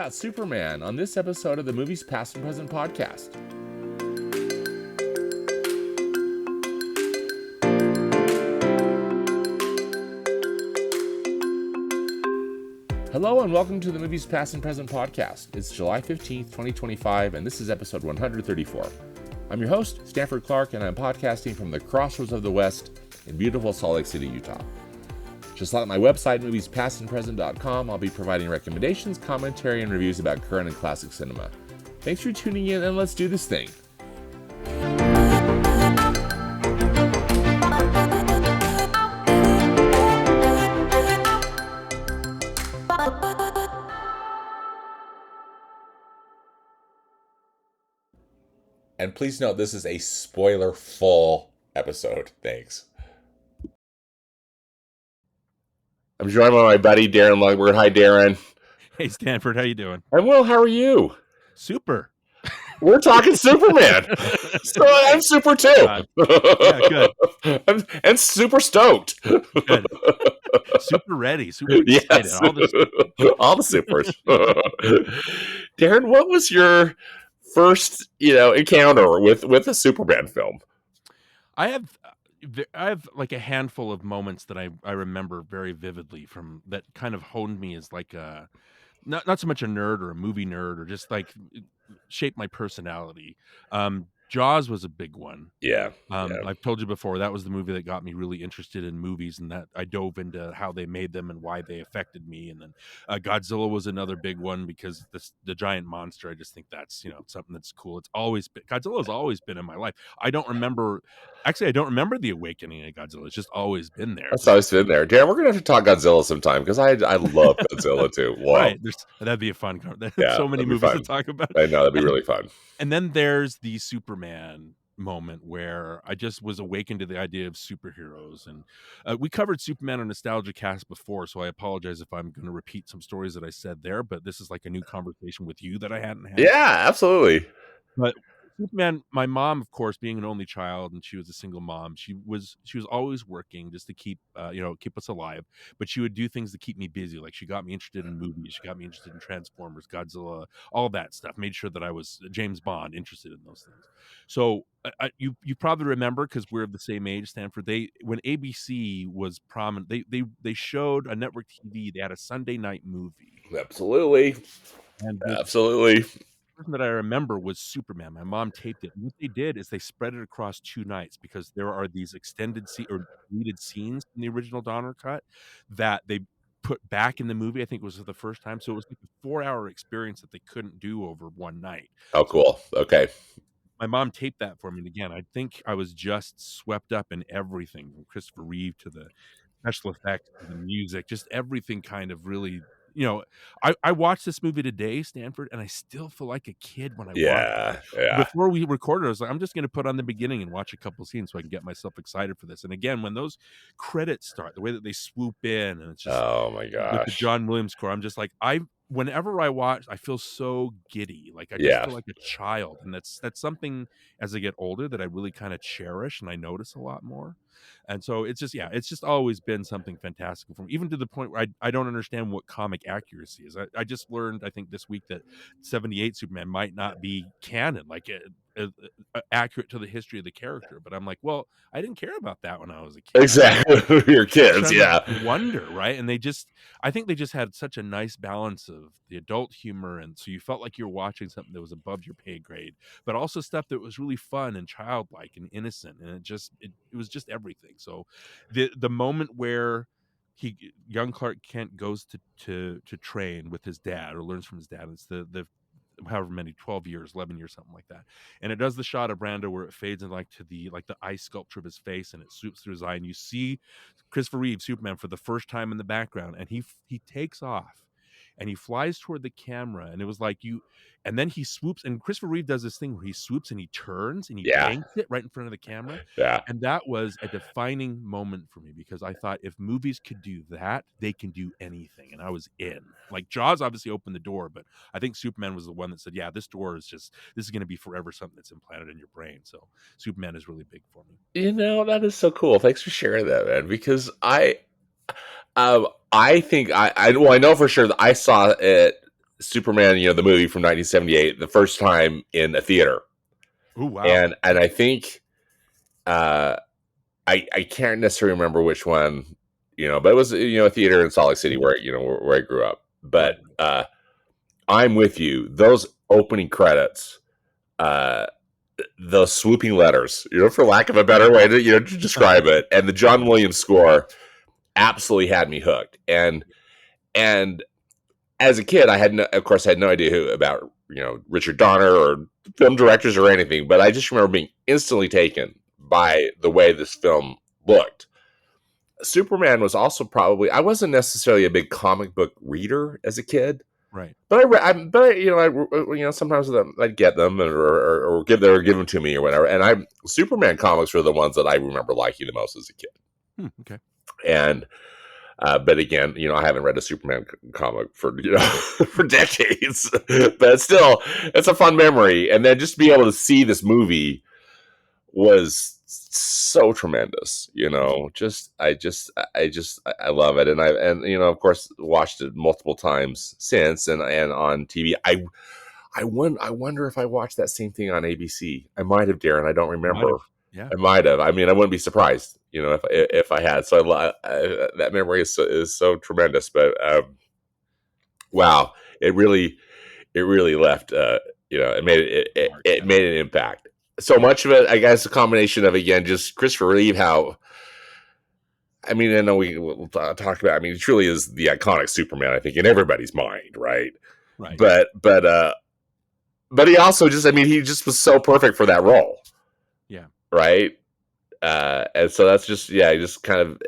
about Superman on this episode of the Movies Past and Present podcast. Hello and welcome to the Movies Past and Present podcast. It's July 15th, 2025, and this is episode 134. I'm your host, Stanford Clark, and I'm podcasting from the crossroads of the West in beautiful Salt Lake City, Utah. Just like my website, moviespastandpresent.com, I'll be providing recommendations, commentary, and reviews about current and classic cinema. Thanks for tuning in, and let's do this thing. And please note, this is a spoiler-full episode. Thanks. I'm joined by my buddy, Darren Lundberg. Hi, Darren. Hey, Stanford. How you doing? I'm well. How are you? Super. We're talking Superman. So I'm super, too. Yeah, good. And super stoked. Good. Super ready. Super excited. Yes. All the supers. Darren, what was your first, encounter with a Superman film? I have like a handful of moments that I remember very vividly from that kind of honed me as like a not so much a nerd or a movie nerd or just like shaped my personality. Jaws was a big one. Yeah. I've told you before, that was the movie that got me really interested in movies, and that I dove into how they made them and why they affected me. And then Godzilla was another big one because the giant monster, I just think that's, something that's cool. Godzilla has always been in my life. I don't remember the awakening of Godzilla. It's just always been there. It's always been there. Darren, we're going to have to talk Godzilla sometime because I love Godzilla too. Wow. Right. That'd be a fun Yeah, so many movies to talk about. I know, that'd be really fun. And then there's the Superman moment where I just was awakened to the idea of superheroes. And we covered Superman on Nostalgia Cast before, so I apologize if I'm going to repeat some stories that I said there, but this is like a new conversation with you that I hadn't had. Yeah, absolutely. But Superman, my mom, of course, being an only child, and she was a single mom, she was always working just to keep keep us alive. But she would do things to keep me busy. Like she got me interested in movies, she got me interested in Transformers, Godzilla, all that stuff. Made sure that I was James Bond, interested in those things. So you probably remember, because we're of the same age, Stanford. When ABC was prominent, they showed on network TV. They had a Sunday night movie. Absolutely. And absolutely. That I remember was Superman. My mom taped it. And what they did is they spread it across 2 nights, because there are these extended or deleted scenes in the original Donner cut that they put back in the movie. I think it was for the first time. So it was like a 4-hour experience that they couldn't do over one night. Oh, cool. Okay. My mom taped that for me. And again, I think I was just swept up in everything, from Christopher Reeve to the special effects to the music, just everything kind of really. I watched this movie today, Stanford, and I still feel like a kid when I watched it. Yeah. Before we recorded, I was like, I'm just going to put on the beginning and watch a couple scenes so I can get myself excited for this. And again, when those credits start, the way that they swoop in, and it's just, oh my gosh, with the John Williams score, I'm just like, whenever I watch, I feel so giddy. Like I just feel like a child. And that's something as I get older that I really kind of cherish and I notice a lot more. And so it's just always been something fantastic for me, even to the point where I don't understand what comic accuracy is. I just learned, I think this week, that 78 Superman might not be canon, like accurate to the history of the character. But I'm like, well, I didn't care about that when I was a kid. Exactly. You're kids, wonder, right? And I think they just had such a nice balance of the adult humor, and so you felt like you were watching something that was above your pay grade, but also stuff that was really fun and childlike and innocent, and it was just everything. So the moment where young Clark Kent goes to train with his dad, or learns from his dad, it's the however many 12 years, 11 years, something like that, and it does the shot of Brando where it fades in to the ice sculpture of his face, and it swoops through his eye, and you see Christopher Reeve, Superman, for the first time in the background, and he takes off and he flies toward the camera, and it was like and then he swoops, and Christopher Reeve does this thing where he swoops and he turns and he banks it right in front of the camera. And that was a defining moment for me, because I thought, if movies could do that, they can do anything. And I was in. Like, Jaws obviously opened the door, but I think Superman was the one that said, yeah, this door is this is going to be forever something that's implanted in your brain. So Superman is really big for me. That is so cool. Thanks for sharing that, man, because I think I know for sure that I saw it Superman, the movie from 1978, the first time in a theater. Oh wow. And I think uh, I can't necessarily remember which one, but it was a theater in Salt Lake City where where I grew up. But Right. I'm with you. Those opening credits, uh, the swooping letters, for lack of a better way to describe it, and the John Williams score absolutely had me hooked. And as a kid, of course, I had no idea about Richard Donner or film directors or anything, but I just remember being instantly taken by the way this film looked. Superman was also probably, I wasn't necessarily a big comic book reader as a kid, Right. but sometimes I'd get them or give them to me or whatever. And Superman comics were the ones that I remember liking the most as a kid. Okay. And but again, I haven't read a Superman comic for for decades. But still, it's a fun memory. And then just to be able to see this movie was so tremendous. I love it, and of course watched it multiple times since, and on TV. I wonder if I watched that same thing on ABC. I might have, Darren. I don't remember. Yeah. I might have. I mean, I wouldn't be surprised, if I had. So that memory is so tremendous. But wow, it really left. It made an impact. So much of it, I guess, a combination of, again, just Christopher Reeve. How, I mean, I know we'll talk about. I mean, he truly is the iconic Superman, I think, in everybody's mind, right? Right. But he also just, I mean, he just was so perfect for that role. Yeah. Right. And so that's just, he just kind of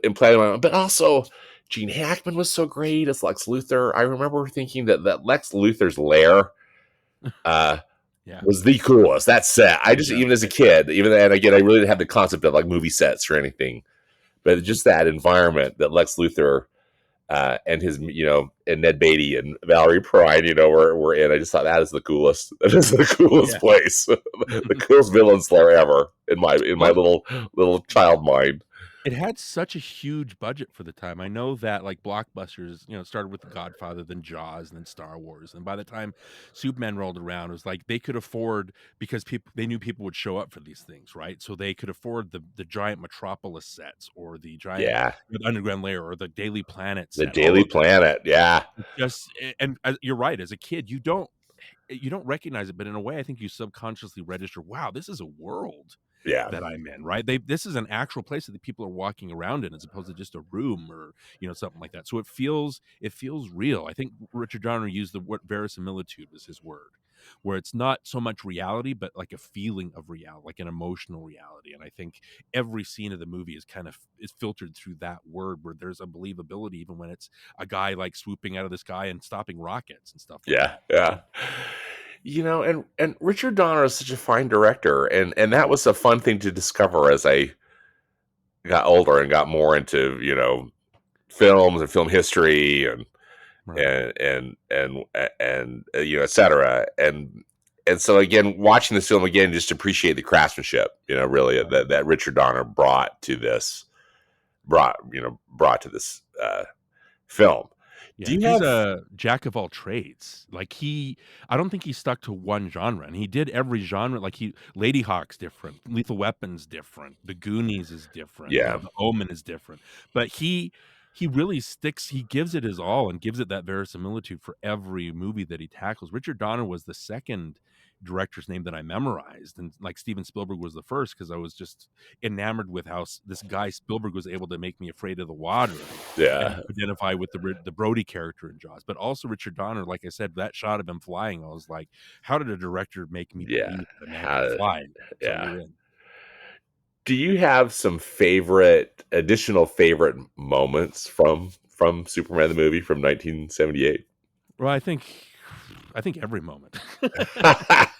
implanted my. But also, Gene Hackman was so great as Lex Luthor. I remember thinking that Lex Luthor's lair was the coolest. That set. I just, even as a kid, and again, I really didn't have the concept of like movie sets or anything, but just that environment that Lex Luthor and his, and Ned Beatty and Valerie Prine, were in. I just thought that is the coolest. That is the coolest place, the coolest villain's lair ever in my little child mind. It had such a huge budget for the time. I know that like blockbusters, started with The Godfather, then Jaws, and then Star Wars. And by the time Superman rolled around, it was like they could afford, because they knew people would show up for these things, right? So they could afford the giant Metropolis sets, or the giant Underground Lair, or the Daily Planet set. The Daily Planet, and you're right. As a kid, you don't recognize it, but in a way, I think you subconsciously register, wow, this is a world that I'm in, right? This is an actual place that the people are walking around in, as opposed to just a room or something like that. So it feels real. I think Richard Donner used the word verisimilitude as his word, where it's not so much reality, but like a feeling of reality, like an emotional reality. And I think every scene of the movie is filtered through that word, where there's a believability, even when it's a guy like swooping out of the sky and stopping rockets and stuff like that. Yeah. And Richard Donner is such a fine director, and that was a fun thing to discover as I got older and got more into films and film history and etc. And so again, watching this film again, just appreciate the craftsmanship, really that Richard Donner brought to this film. Yeah, he's a jack of all trades. Like I don't think he stuck to one genre, and he did every genre. Like Ladyhawke's different, Lethal Weapon's different, The Goonies is different, The Omen is different. But he really sticks. He gives it his all and gives it that verisimilitude for every movie that he tackles. Richard Donner was the second director's name that I memorized, and like Steven Spielberg was the first, because I was just enamored with how this guy Spielberg was able to make me afraid of the water. And identify with the Brody character in Jaws. But also Richard Donner, like I said, that shot of him flying, I was like, how did a director make me believe the man can fly? So do you have some additional favorite moments from Superman the movie from 1978? Well, I think every moment.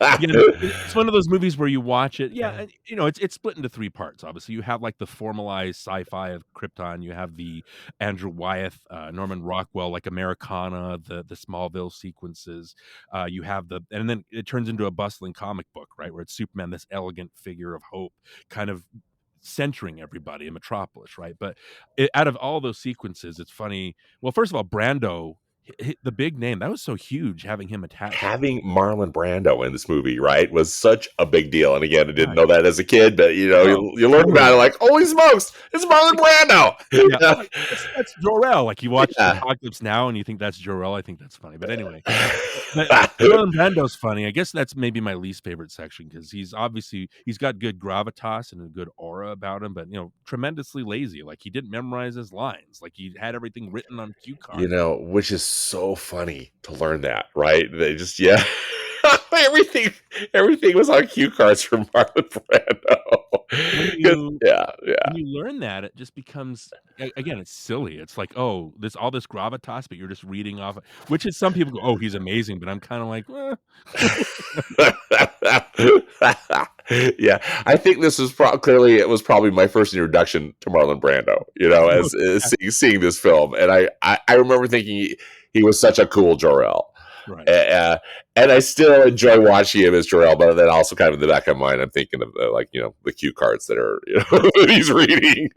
It's one of those movies where you watch it. Yeah, it's split into three parts. Obviously, you have like the formalized sci-fi of Krypton. You have the Andrew Wyeth, Norman Rockwell, like Americana, the Smallville sequences. You have and then it turns into a bustling comic book, right, where it's Superman, this elegant figure of hope, kind of centering everybody in Metropolis, right? But out of all those sequences, it's funny. Well, first of all, Brando, The big name, that was so huge having him attached to Having Marlon Brando in this movie, right, was such a big deal. And again, I didn't right. know that as a kid, but No, you learn about it totally. like, holy smokes, it's Marlon Brando. Yeah, oh, that's Jor-El, like, you watch Yeah. Apocalypse Now and you think that's Jor-El, I think that's funny, but anyway. But Marlon Brando's funny. I guess that's maybe my least favorite section because he's got good gravitas and a good aura about him, but, tremendously lazy, like, he didn't memorize his lines, like, he had everything written on cue cards. Which is so funny to learn that, right? They just, yeah. everything everything was on cue cards from Marlon When Brando. you Yeah, yeah. when you learn that, it just becomes again, it's silly. It's like, oh, this all this gravitas, but you're just reading off, which is some people go, oh, he's amazing, but I'm kind of like, Yeah, I think this was clearly it was probably my first introduction to Marlon Brando. As seeing this film, and I remember thinking he was such a cool Jor-El. right. And I still enjoy watching him as Jor-El, but then also kind of in the back of my mind, I'm thinking of the cue cards that are that he's reading.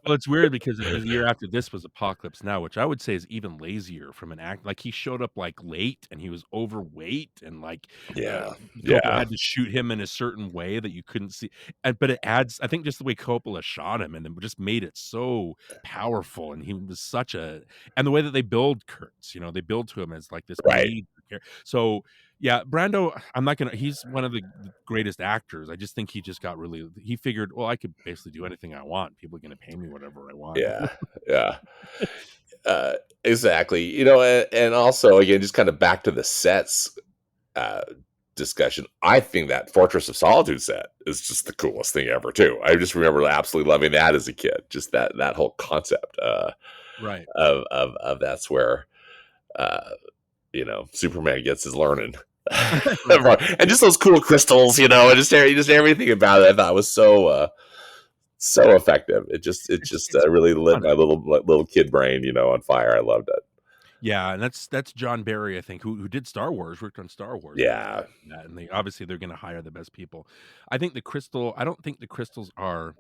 Well, it's weird because the year after this was Apocalypse Now, which I would say is even lazier from an act. Like he showed up like late and he was overweight and like Yeah, Coppola yeah, had to shoot him in a certain way that you couldn't see. But it adds, I think, just the way Coppola shot him and then just made it so powerful. And he was such and the way that they build Kurtz, they build to him as like this right. major character. So yeah, Brando, he's one of the greatest actors. I just think he just got he figured, well, I could basically do anything I want. People are going to pay me whatever I want. Yeah, yeah. Exactly. And also again, just kind of back to the sets uh, discussion. I think that Fortress of Solitude set is just the coolest thing ever, too. I just remember absolutely loving that as a kid. Just that whole concept Right. of that's where Superman gets his learning. Right. And just those cool crystals, and just everything about it I thought was so effective. It just really lit Fun. my little kid brain, on fire. I loved it. Yeah, and that's John Barry, I think, who did Star Wars, worked on Star Wars. Yeah, And they're going to hire the best people. I don't think the crystals are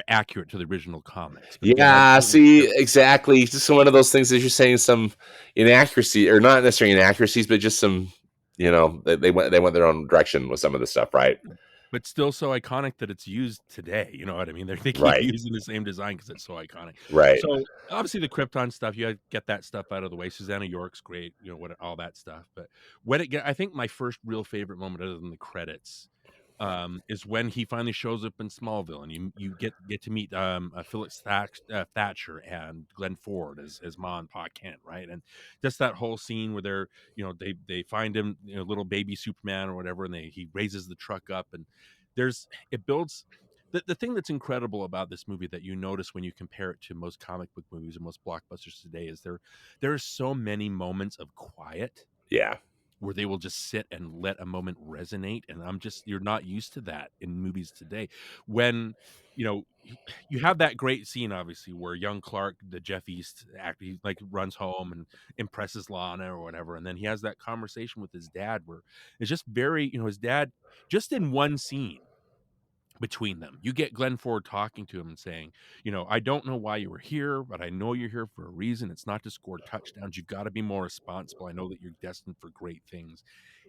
accurate to the original comics. But again, yeah. See, exactly. Just one of those things that you're saying some inaccuracy, or not necessarily inaccuracies, but just some. They went their own direction with some of the stuff, right? but still so iconic that it's used today. You know what I mean? They keep Right, using the same design because it's so iconic. right. So obviously the Krypton stuff, you gotta get that stuff out of the way. Susanna York's great, all that stuff. But I think my first real favorite moment, other than the credits, is when he finally shows up in Smallville, and you get to meet Phyllis Thatcher and Glenn Ford as Ma and Pa Kent, right? And just that whole scene where they're they find him, little baby Superman or whatever, and he raises the truck up, and it builds. The thing that's incredible about this movie that you notice when you compare it to most comic book movies and most blockbusters today is there are so many moments of quiet Yeah, where they will just sit and let a moment resonate, and you're not used to that in movies today. When you have that great scene, obviously, where young Clark, the Jeff East actor, he like runs home and impresses Lana or whatever, and then he has that conversation with his dad where it's just very, his dad, just in one scene between them, you get Glenn Ford talking to him and saying, I don't know why you were here, but I know you're here for a reason. It's not to score touchdowns. You've got to be more responsible. I know that you're destined for great things.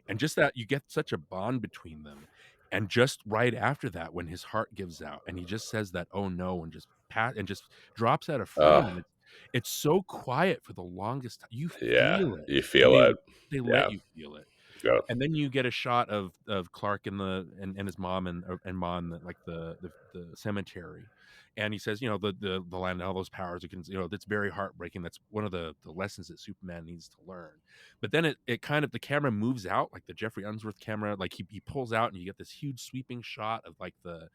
And just that, you get such a bond between them. And just right after that, when his heart gives out and he just says that, oh no, and just drops out of frame, and it's so quiet for the longest time. You yeah. feel it. You And feel it. they Yeah, let you feel it. yeah. And then you get a shot of Clark and his mom and Ma in the cemetery, and he says, the land and all those powers, that's very heartbreaking. That's one of the lessons that Superman needs to learn. But then it kind of, the camera moves out, like the Jeffrey Unsworth camera, like he pulls out and you get this huge sweeping shot of like the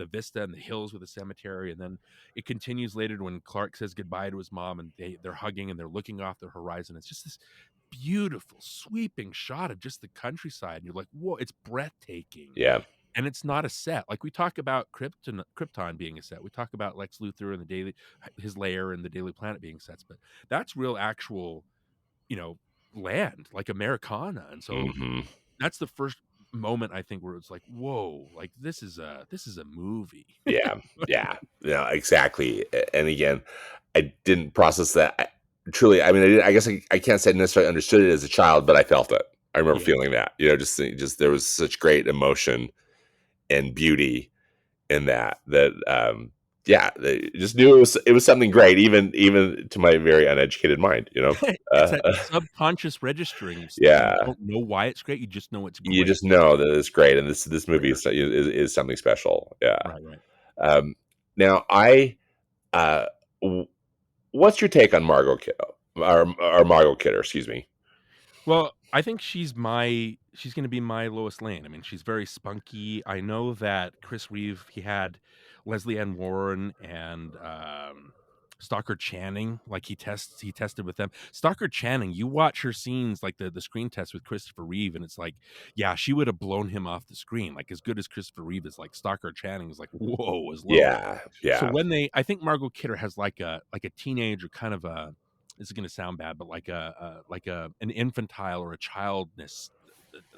vista and the hills with the cemetery, and then it continues later when Clark says goodbye to his mom and they're hugging and they're looking off the horizon. It's just this beautiful sweeping shot of just the countryside, and you're like, whoa, it's breathtaking. Yeah, And it's not a set. Like, we talk about Krypton being a set, we talk about Lex Luthor and his lair and the Daily Planet being sets, but that's real actual land, like Americana. And so hmm that's the first moment, I think, where it's like, whoa, like this is a movie. yeah, yeah, exactly. And again, I didn't process that. truly, I mean, I guess I can't say I necessarily understood it as a child, but I felt it. I remember Yeah. feeling that, just there was such great emotion and beauty in that yeah, they just knew it was something great, even to my very uneducated mind. It's Uh, that subconscious registering of stuff. You yeah, don't know why it's great, you just know it's you great. just know that it's great, and this For movie sure. is something special. Yeah. Right, right. Um, now, uh, w- what's your take on Margot Kiddo or Margot Kidder? Excuse me. Well, I think she's gonna be my Lois Lane. I mean, she's very spunky. I know that Chris Reeve, he had Leslie Ann Warren and Stockard Channing. Like he tested with them. Stockard Channing, you watch her scenes like the screen test with Christopher Reeve, and it's like, yeah, she would have blown him off the screen. Like as good as Christopher Reeve is, like Stockard Channing is like, whoa, as Lois. Yeah, So yeah, when I think Margot Kidder has like a teenager kind of a, this is going to sound bad, but like a an infantile or a childness,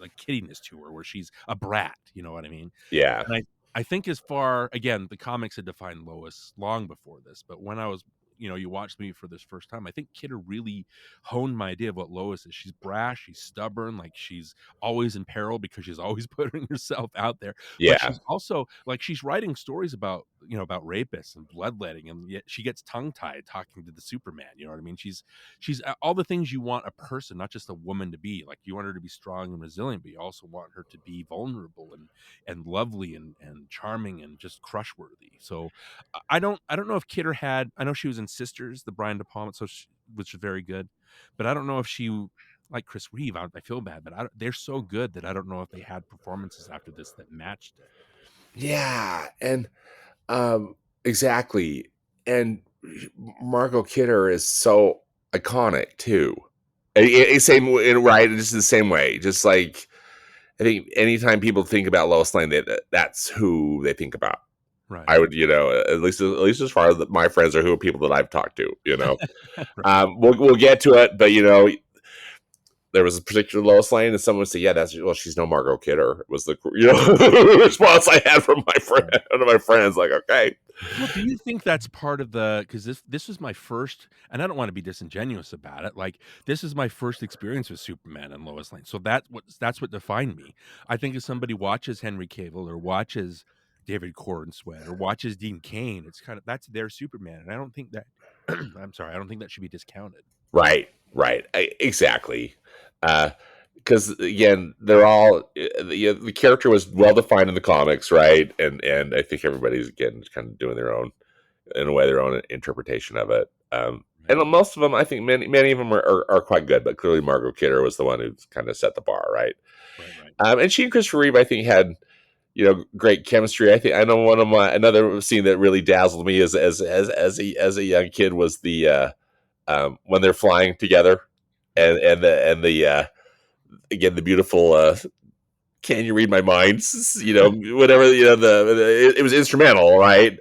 like kiddiness to her, where she's a brat. You know what I mean? yeah, And I think as far, again, the comics had defined Lois long before this, but when I was, you watched me for this first time, I think Kidder really honed my idea of what Lois is. She's brash, she's stubborn, like she's always in peril because she's always putting herself out there. But yeah, she's also like she's writing stories about rapists and bloodletting, and yet she gets tongue tied talking to the Superman. You know what I mean? She's all the things you want a person, not just a woman, to be. Like you want her to be strong and resilient, but you also want her to be vulnerable and lovely and charming and just crush worthy. So I don't know if Kidder had, I know she was in Sisters, the Brian De Palma, which was very good, but I don't know if she, like Chris Reeve, I feel bad, but they're so good that I don't know if they had performances after this that matched it. yeah, and exactly. And Margot Kidder is so iconic too. Same right, just the same way. Just like I think anytime people think about Lois Lane, that's who they think about. Right. I would, at least as far as my friends are who are people that I've talked to. Right. We'll get to it, but there was a particular Lois Lane, and someone would say, "Yeah, she's no Margot Kidder." Was the response I had from my friend, Right. one of my friends, like, okay, Well, do you think that's part of the, because this was my first, and I don't want to be disingenuous about it. Like this is my first experience with Superman and Lois Lane, so that's what defined me. I think if somebody watches Henry Cavill or watches David Corenswet or watches Dean Cain, it's kind of, that's their Superman, and I don't think that I'm sorry, I don't think that should be discounted. right, right, exactly. Because again, they're all the character was well defined in the comics, right? And I think everybody's again kind of doing their own, in a way, their own interpretation of it. Right, And most of them, I think many of them are quite good, but clearly Margot Kidder was the one who kind of set the bar, right? right, right. And she and Christopher Reeve, I think, had great chemistry. I know one of my another scene that really dazzled me as a young kid was when they're flying together, and the again the beautiful "Can you read my mind?" Whatever, it was instrumental, right?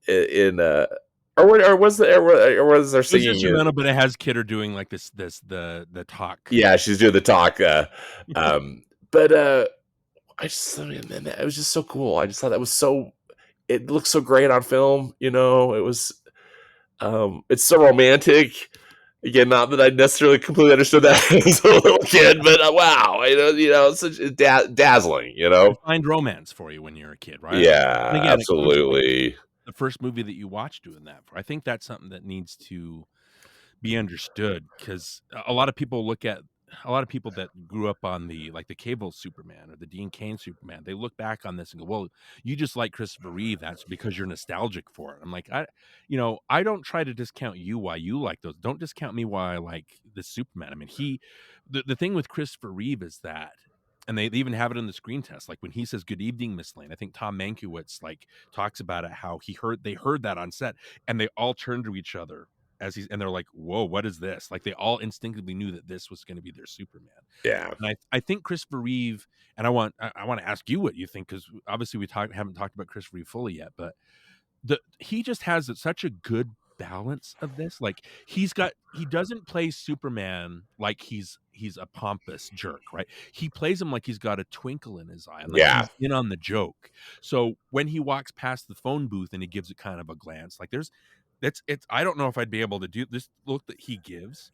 In or was there It was singing? instrumental, but it has Kidder doing like this the talk. Yeah, she's doing the talk. Um, but I mean, man, it was just so cool. I just thought that was so. It looked so great on film. It was. It's so romantic. Again, not that I necessarily completely understood that as a little kid, but wow, it's such dazzling. Defined romance for you when you're a kid, right? And Yeah, again, it comes from absolutely. the first movie that you watched doing that for. I think that's something that needs to be understood, because a lot of people that grew up on the Cable Superman or the Dean Cain Superman, they look back on this and go, "Well, you just like Christopher Reeve. That's because you're nostalgic for it." I'm like, I don't try to discount you why you like those. Don't discount me why I like the Superman. I mean, the thing with Christopher Reeve is that, and they even have it in the screen test. Like when he says "Good evening, Miss Lane," I think Tom Mankiewicz like talks about it, how they heard that on set, and they all turned to each other and they're like, "Whoa, what is this?" Like they all instinctively knew that this was going to be their Superman. Yeah, And I think Christopher Reeve, and I want to ask you what you think, because obviously haven't talked about Christopher Reeve fully yet, but he just has such a good balance of this. Like he doesn't play Superman like he's a pompous jerk, right? He plays him like he's got a twinkle in his eye and like yeah, he's in on the joke. So when he walks past the phone booth and he gives it kind of a glance, like it's I don't know if I'd be able to do this look that he gives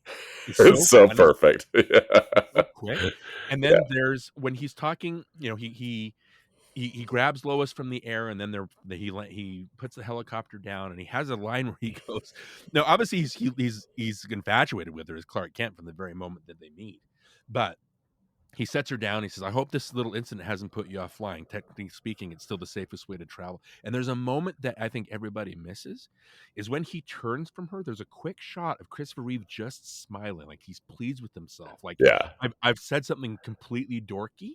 is It's so so funny, perfect. so quick. And Yeah. then there's when he's talking, he grabs Lois from the air, and then he puts the helicopter down, and he has a line where he goes, now obviously he's infatuated with her as Clark Kent from the very moment that they meet, but he sets her down. He says, I hope this little incident hasn't put you off flying. Technically speaking, it's still the safest way to travel. And there's a moment that I think everybody misses is when he turns from her. There's a quick shot of Christopher Reeve just smiling, like he's pleased with himself. Like Yeah. I've said something completely dorky,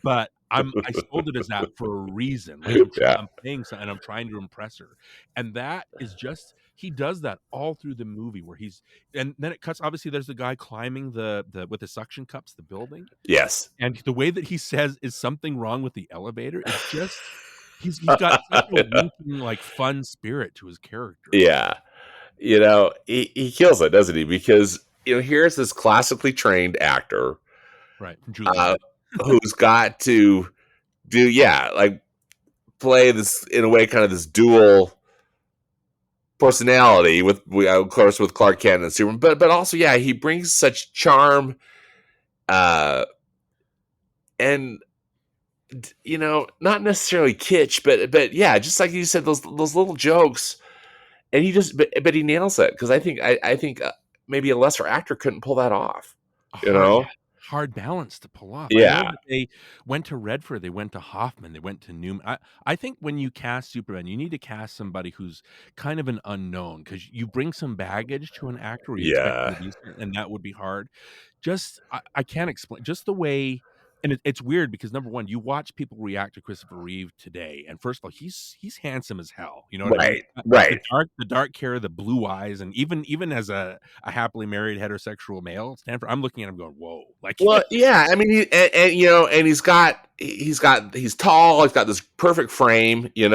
but I sold it as that for a reason. Like Yeah. I'm paying something and I'm trying to impress her. And that is just, he does that all through the movie where and then it cuts. Obviously, there's the guy climbing the with the suction cups, the building, Yes. and the way that he says, "Is something wrong with the elevator?" It's just he's got such a winking, like, fun spirit to his character. Yeah. He kills it, doesn't he? Because, here's this classically trained actor Right, from uh, Juilliard. who's got to do, like play this in a way, kind of this dual personality with, of course, with Clark Kent and Superman, but also, he brings such charm, and not necessarily kitsch, but just like you said, those little jokes, and but he nails it, because I think maybe a lesser actor couldn't pull that off. A You hard know? hard balance to pull off. I know Yeah, that they went to Redford, they went to Hoffman, they went to Newman. I think when you cast Superman, you need to cast somebody who's kind of an unknown, because you bring some baggage to an actor where you expect them yeah, to be and that would be hard. Just I can't explain just the way, and it's weird because number one, you watch people react to Christopher Reeve today, and first of all, he's handsome as hell. You know what I mean? right, right. The dark hair, the blue eyes, and even as a happily married heterosexual male, Stanford, I'm looking at him going, "Whoa!" Like, Well, yeah. I mean, and he's tall. He's got this perfect frame, great and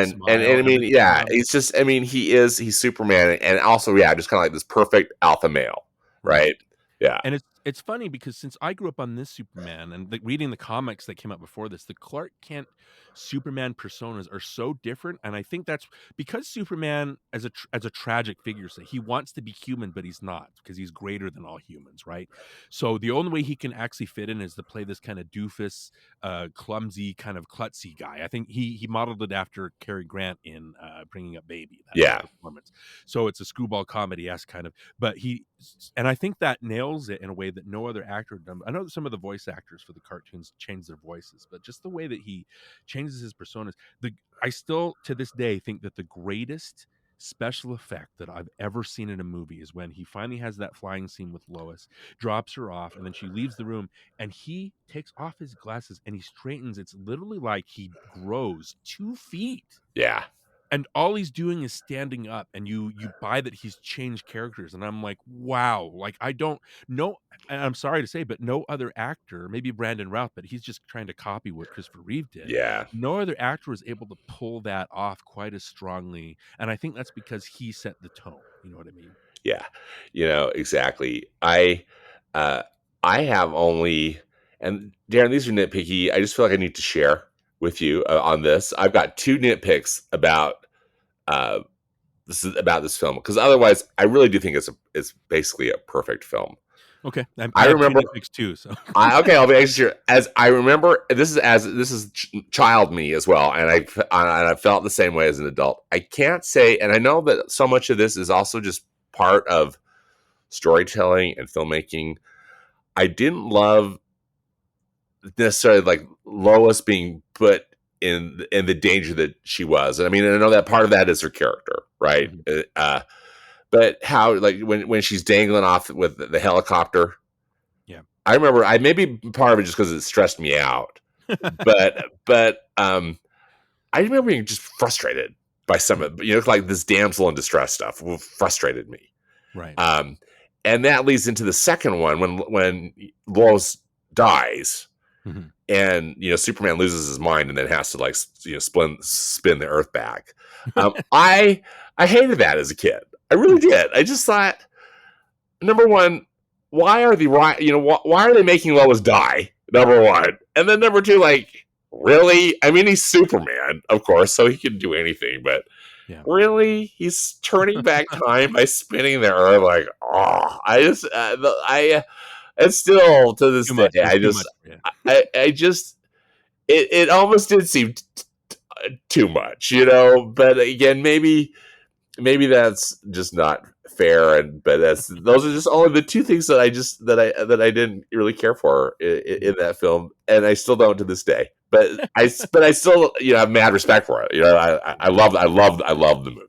smile, I mean, everything about him. he's just. I mean, he's Superman, and also, just kind of like this perfect alpha male, Right. right? Yeah, And it's funny because since I grew up on this Superman and reading the comics that came out before this, the Clark Kent Superman personas are so different, and I think that's because Superman, as a tragic figure, say he wants to be human, but he's not because he's greater than all humans, right? So the only way he can actually fit in is to play this kind of doofus, clumsy, kind of klutzy guy. I think he modeled it after Cary Grant in Bringing Up Baby, that yeah, performance. So it's a screwball comedy-esque kind of, but and I think that nails it in a way that no other actor had done. I know that some of the voice actors for the cartoons change their voices, but just the way that he changes his personas, I still to this day think that the greatest special effect that I've ever seen in a movie is when he finally has that flying scene with Lois, drops her off, and then she leaves the room, and he takes off his glasses and he straightens. It's literally like he grows 2 feet, yeah, and all he's doing is standing up, and you buy that he's changed characters, and I'm like, wow, like I don't know, and I'm sorry to say, but no other actor, maybe Brandon Routh, but he's just trying to copy what Christopher Reeve did. yeah, No other actor was able to pull that off quite as strongly, and I think that's because he set the tone. You know what I mean? yeah. Exactly. Uh, I have only, and Darren, these are nitpicky. I just feel like I need to share with you on this. I've got two nitpicks about uh, this film, because otherwise, I really do think it's basically a perfect film. Okay, I I have two remember. nitpicks too. So Okay, I'll be anxious here. As I remember, this is child me as well, and I felt the same way as an adult. I can't say, and I know that so much of this is also just part of storytelling and filmmaking. I didn't love necessarily like Lois being put in the danger that she was. And I mean, I know that part of that is her character, right? Mhm. But how, like, when she's dangling off with the helicopter, Yeah. I remember, I maybe part of it just because it stressed me out, but I remember being just frustrated by some of, like this damsel in distress stuff frustrated me. Right. Um, and that leads into the second one when Lois dies, Mhm. and Superman loses his mind and then has to, like, spin the Earth back. I hated that as a kid. I really did. I just thought, number one, why are why are they making Lois die? Number one, and then number two, like, really? I mean, he's Superman, of course, so he can do anything, but Yeah. really? He's turning back time by spinning the earth. Like, oh, I just, it's still to this Too day. much. It was too much. Yeah. I just, it almost did seem too much, But again, maybe that's just not fair, but those are just only the two things that I didn't really care for in that film, and I still don't to this day. But I still have mad respect for it. I love the movie.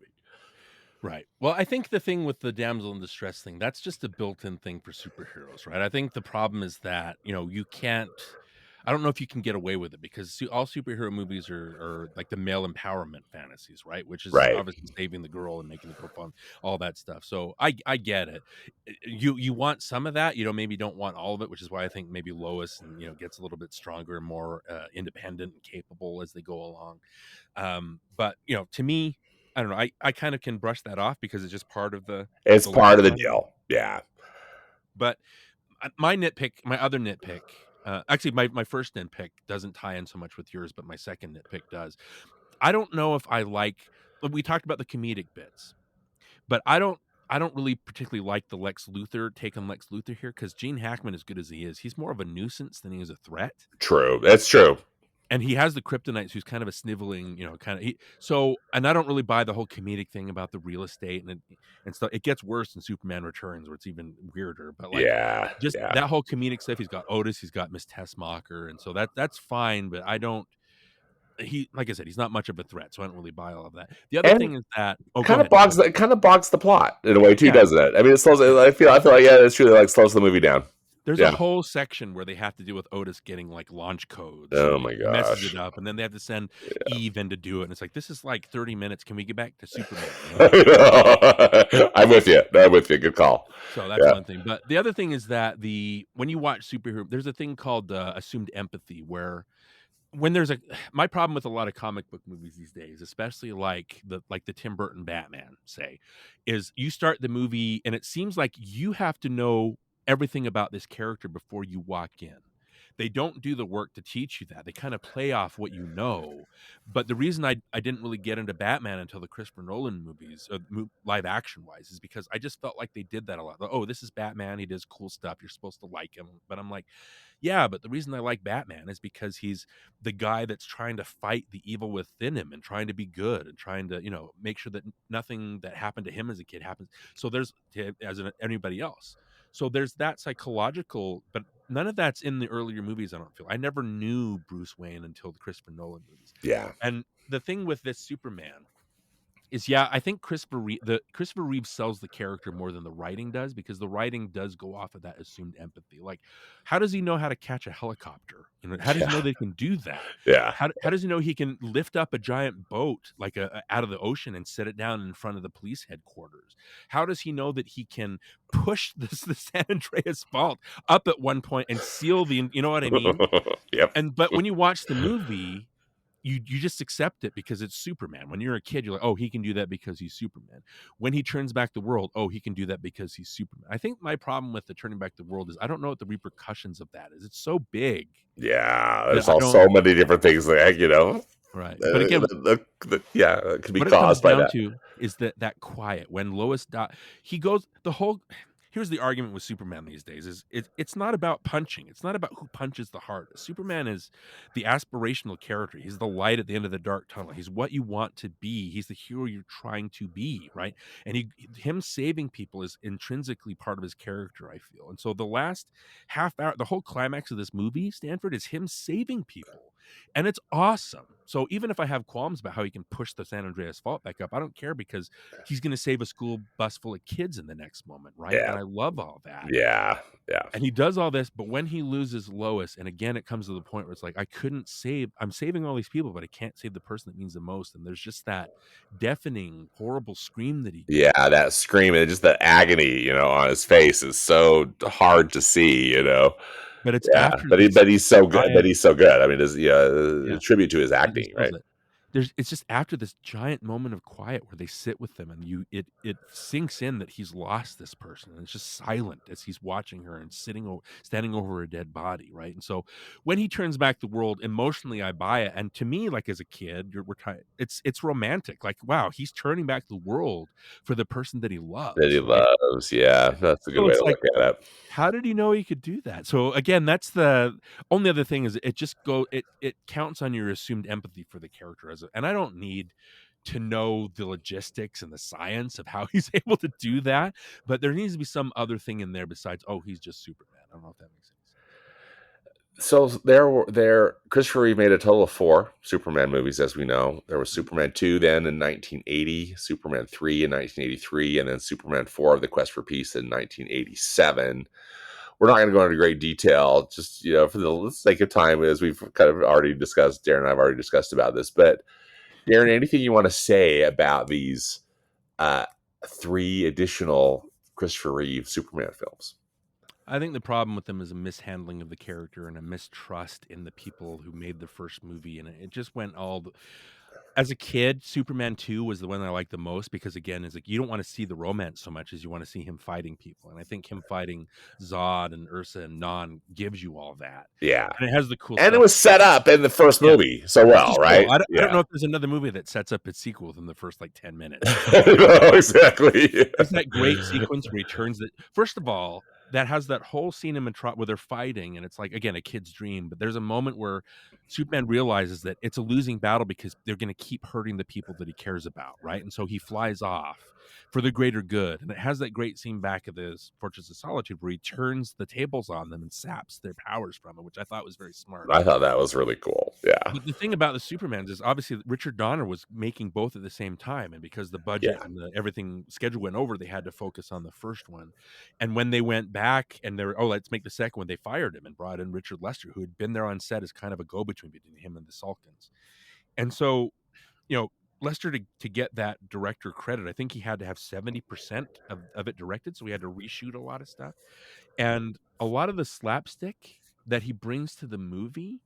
Right. Well, I think the thing with the damsel in distress thing, that's just a built-in thing for superheroes, right? I think the problem is that, you can't, I don't know if you can get away with it because all superhero movies are like the male empowerment fantasies, right? Which is Right. obviously saving the girl and making the girl fun, all that stuff. So I get it. You want some of that, maybe don't want all of it, which is why I think maybe Lois and gets a little bit stronger and more independent and capable as they go along. But to me, I don't know. I kind of can brush that off because it's just part of It's the part of the lifestyle. deal. Yeah. But my other nitpick, actually my first nitpick doesn't tie in so much with yours, but my second nitpick does. I don't know if I like. We talked about the comedic bits, but I don't really particularly like the Lex Luthor take on Lex Luthor here because Gene Hackman, as good as he is, he's more of a nuisance than he is a threat. True. That's true. And he has the Kryptonites, who's kind of a sniveling, so. And I don't really buy the whole comedic thing about the real estate and stuff. It gets worse in Superman Returns, where it's even weirder. But just Yeah. that whole comedic stuff. He's got Otis, he's got Miss Tessmacher, and so that's fine. But I don't. Like I said, he's not much of a threat, so I don't really buy all of that. The other thing is that kind of bogs the plot in a way too, doesn't it? I mean, it slows. I feel like it's true. Like slows the movie down. There's a whole section where they have to deal with Otis getting like launch codes. Oh my gosh. Messes it up, and then they have to send Eve in to do it. And it's like, this is like 30 minutes. Can we get back to Superman? I'm with you. Good call. So that's one thing. But the other thing is that when you watch superhero, there's a thing called assumed empathy, where when there's my problem with a lot of comic book movies these days, especially like the Tim Burton Batman, say, is you start the movie and it seems like you have to know everything about this character before you walk in. They don't do the work to teach you that. They kind of play off what you know. But the reason I didn't really get into Batman until the Christopher Nolan movies, live action wise, is because I just felt like they did that a lot. Oh, this is Batman. He does cool stuff. You're supposed to like him. But I'm like, yeah, but the reason I like Batman is because he's the guy that's trying to fight the evil within him and trying to be good and trying to, make sure that nothing that happened to him as a kid happens. So there's anybody else. So there's that psychological, but none of that's in the earlier movies. I don't feel. I never knew Bruce Wayne until the Christopher Nolan movies. Yeah. And the thing with this Superman is, I think Christopher Reeve sells the character more than the writing does, because the writing does go off of that assumed empathy. Like, how does he know how to catch a helicopter? How does he know they can do that? Yeah. How does he know he can lift up a giant boat like out of the ocean and set it down in front of the police headquarters? How does he know that he can push the San Andreas Fault up at one point and seal the? You know what I mean? Yep. But when you watch the movie, you just accept it because it's Superman. When you're a kid, you're like, oh, he can do that because he's Superman. When he turns back the world, oh, he can do that because he's Superman. I think my problem with the turning back the world is I don't know what the repercussions of that is. It's so big. Yeah, there's so many different things there, Right. But again, it could be caused by that. What it comes down to is that quiet. When Lois died, he goes the whole. Here's the argument with Superman these days: is it's not about punching. It's not about who punches the hardest. Superman is the aspirational character. He's the light at the end of the dark tunnel. He's what you want to be. He's the hero you're trying to be, right? And him saving people is intrinsically part of his character, I feel. And so the last half hour, the whole climax of this movie, Stanford, is him saving people. And it's awesome. So even if I have qualms about how he can push the San Andreas Fault back up, I don't care, because he's going to save a school bus full of kids in the next moment, right? Yeah. And I love all that. Yeah. And he does all this, but when he loses Lois, and again, it comes to the point where it's like, I'm saving all these people, but I can't save the person that means the most. And there's just that deafening, horrible scream that he does. Yeah, that scream and just the agony, on his face is so hard to see, But it's after, but he's so good. But he's so good. I mean, it's a tribute to his acting, right? it's just after this giant moment of quiet where they sit with them and it sinks in that he's lost this person, and it's just silent as he's watching her and standing over a dead body, right? And so when he turns back the world, emotionally I buy it. And to me, like as a kid, it's romantic. Like, wow, he's turning back the world for the person that he That he loves, right? loves. Yeah, that's a good So way it's to like, look at it. how did he know he could do that? So again, that's the only other thing is it counts on your assumed empathy for the character and I don't need to know the logistics and the science of how he's able to do that, but there needs to be some other thing in there besides, oh, he's just Superman. I don't know if that makes sense. So there Christopher Reeve made a total of 4 Superman movies, as we know. There was Superman 2 then in 1980, Superman 3 in 1983, and then Superman 4 of the Quest for Peace in 1987. We're not going to go into great detail, just for the sake of time, as we've kind of already discussed. Darren and I've already discussed about this. But Darren, anything you want to say about these 3 additional Christopher Reeve Superman films? I think the problem with them is a mishandling of the character and a mistrust in the people who made the first movie, and it just went as a kid, Superman 2 was the one I liked the most because again, it's like you don't want to see the romance so much as you want to see him fighting people. And I think him fighting Zod and Ursa and Non gives you all that. Yeah. And it has the cool And it stuff. was set up in the first Yeah. movie so Which well, is cool. right? I don't know if there's another movie that sets up its sequel within the first like 10 minutes. No, exactly. There's that great sequence where he turns it. First of all, that has that whole scene in where they're fighting, and it's like again a kid's dream. But there's a moment where Superman realizes that it's a losing battle because they're going to keep hurting the people that he cares about, right? And so he flies off for the greater good. And it has that great scene back at the Fortress of Solitude where he turns the tables on them and saps their powers from it, which I thought was very smart. I thought that was really cool. Yeah. But the thing about the Supermans is obviously Richard Donner was making both at the same time, and because the budget Yeah. and everything schedule went over, they had to focus on the first one. And when they went back and they were, oh, let's make the second one, they fired him and brought in Richard Lester, who had been there on set as kind of a go-between between him and the Salkins. And so, Lester to get that director credit, I think he had to have 70% of it directed, so we had to reshoot a lot of stuff. And a lot of the slapstick that he brings to the movie,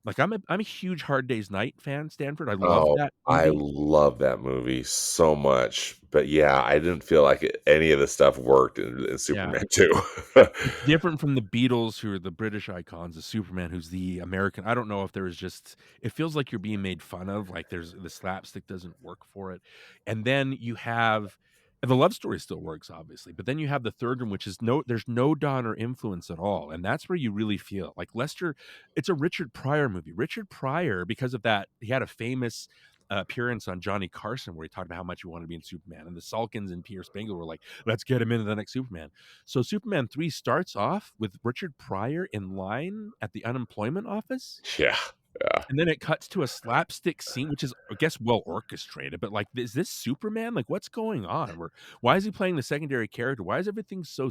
like I'm a huge Hard Day's Night fan, Stanford. I love Oh, that I movie. love that movie so much. But yeah, I didn't feel like any of the stuff worked in Yeah. Superman 2. It's different from the Beatles, who are the British icons, the Superman, who's the American. I don't know if there is just, it feels like you're being made fun of, like there's the slapstick doesn't work for it. And then you have, and the love story still works, obviously, but then you have the third one, which is there's no Donner influence at all. And that's where you really feel like Lester, it's a Richard Pryor movie. Richard Pryor, because of that, he had a famous appearance on Johnny Carson where he talked about how much he wanted to be in Superman. And the Salkins and Peter Spengler were like, let's get him into the next Superman. So Superman 3 starts off with Richard Pryor in line at the unemployment office. Yeah. Yeah. And then it cuts to a slapstick scene, which is, I guess, well orchestrated. But like, is this Superman? Like, what's going on? Why is he playing the secondary character? Why is everything so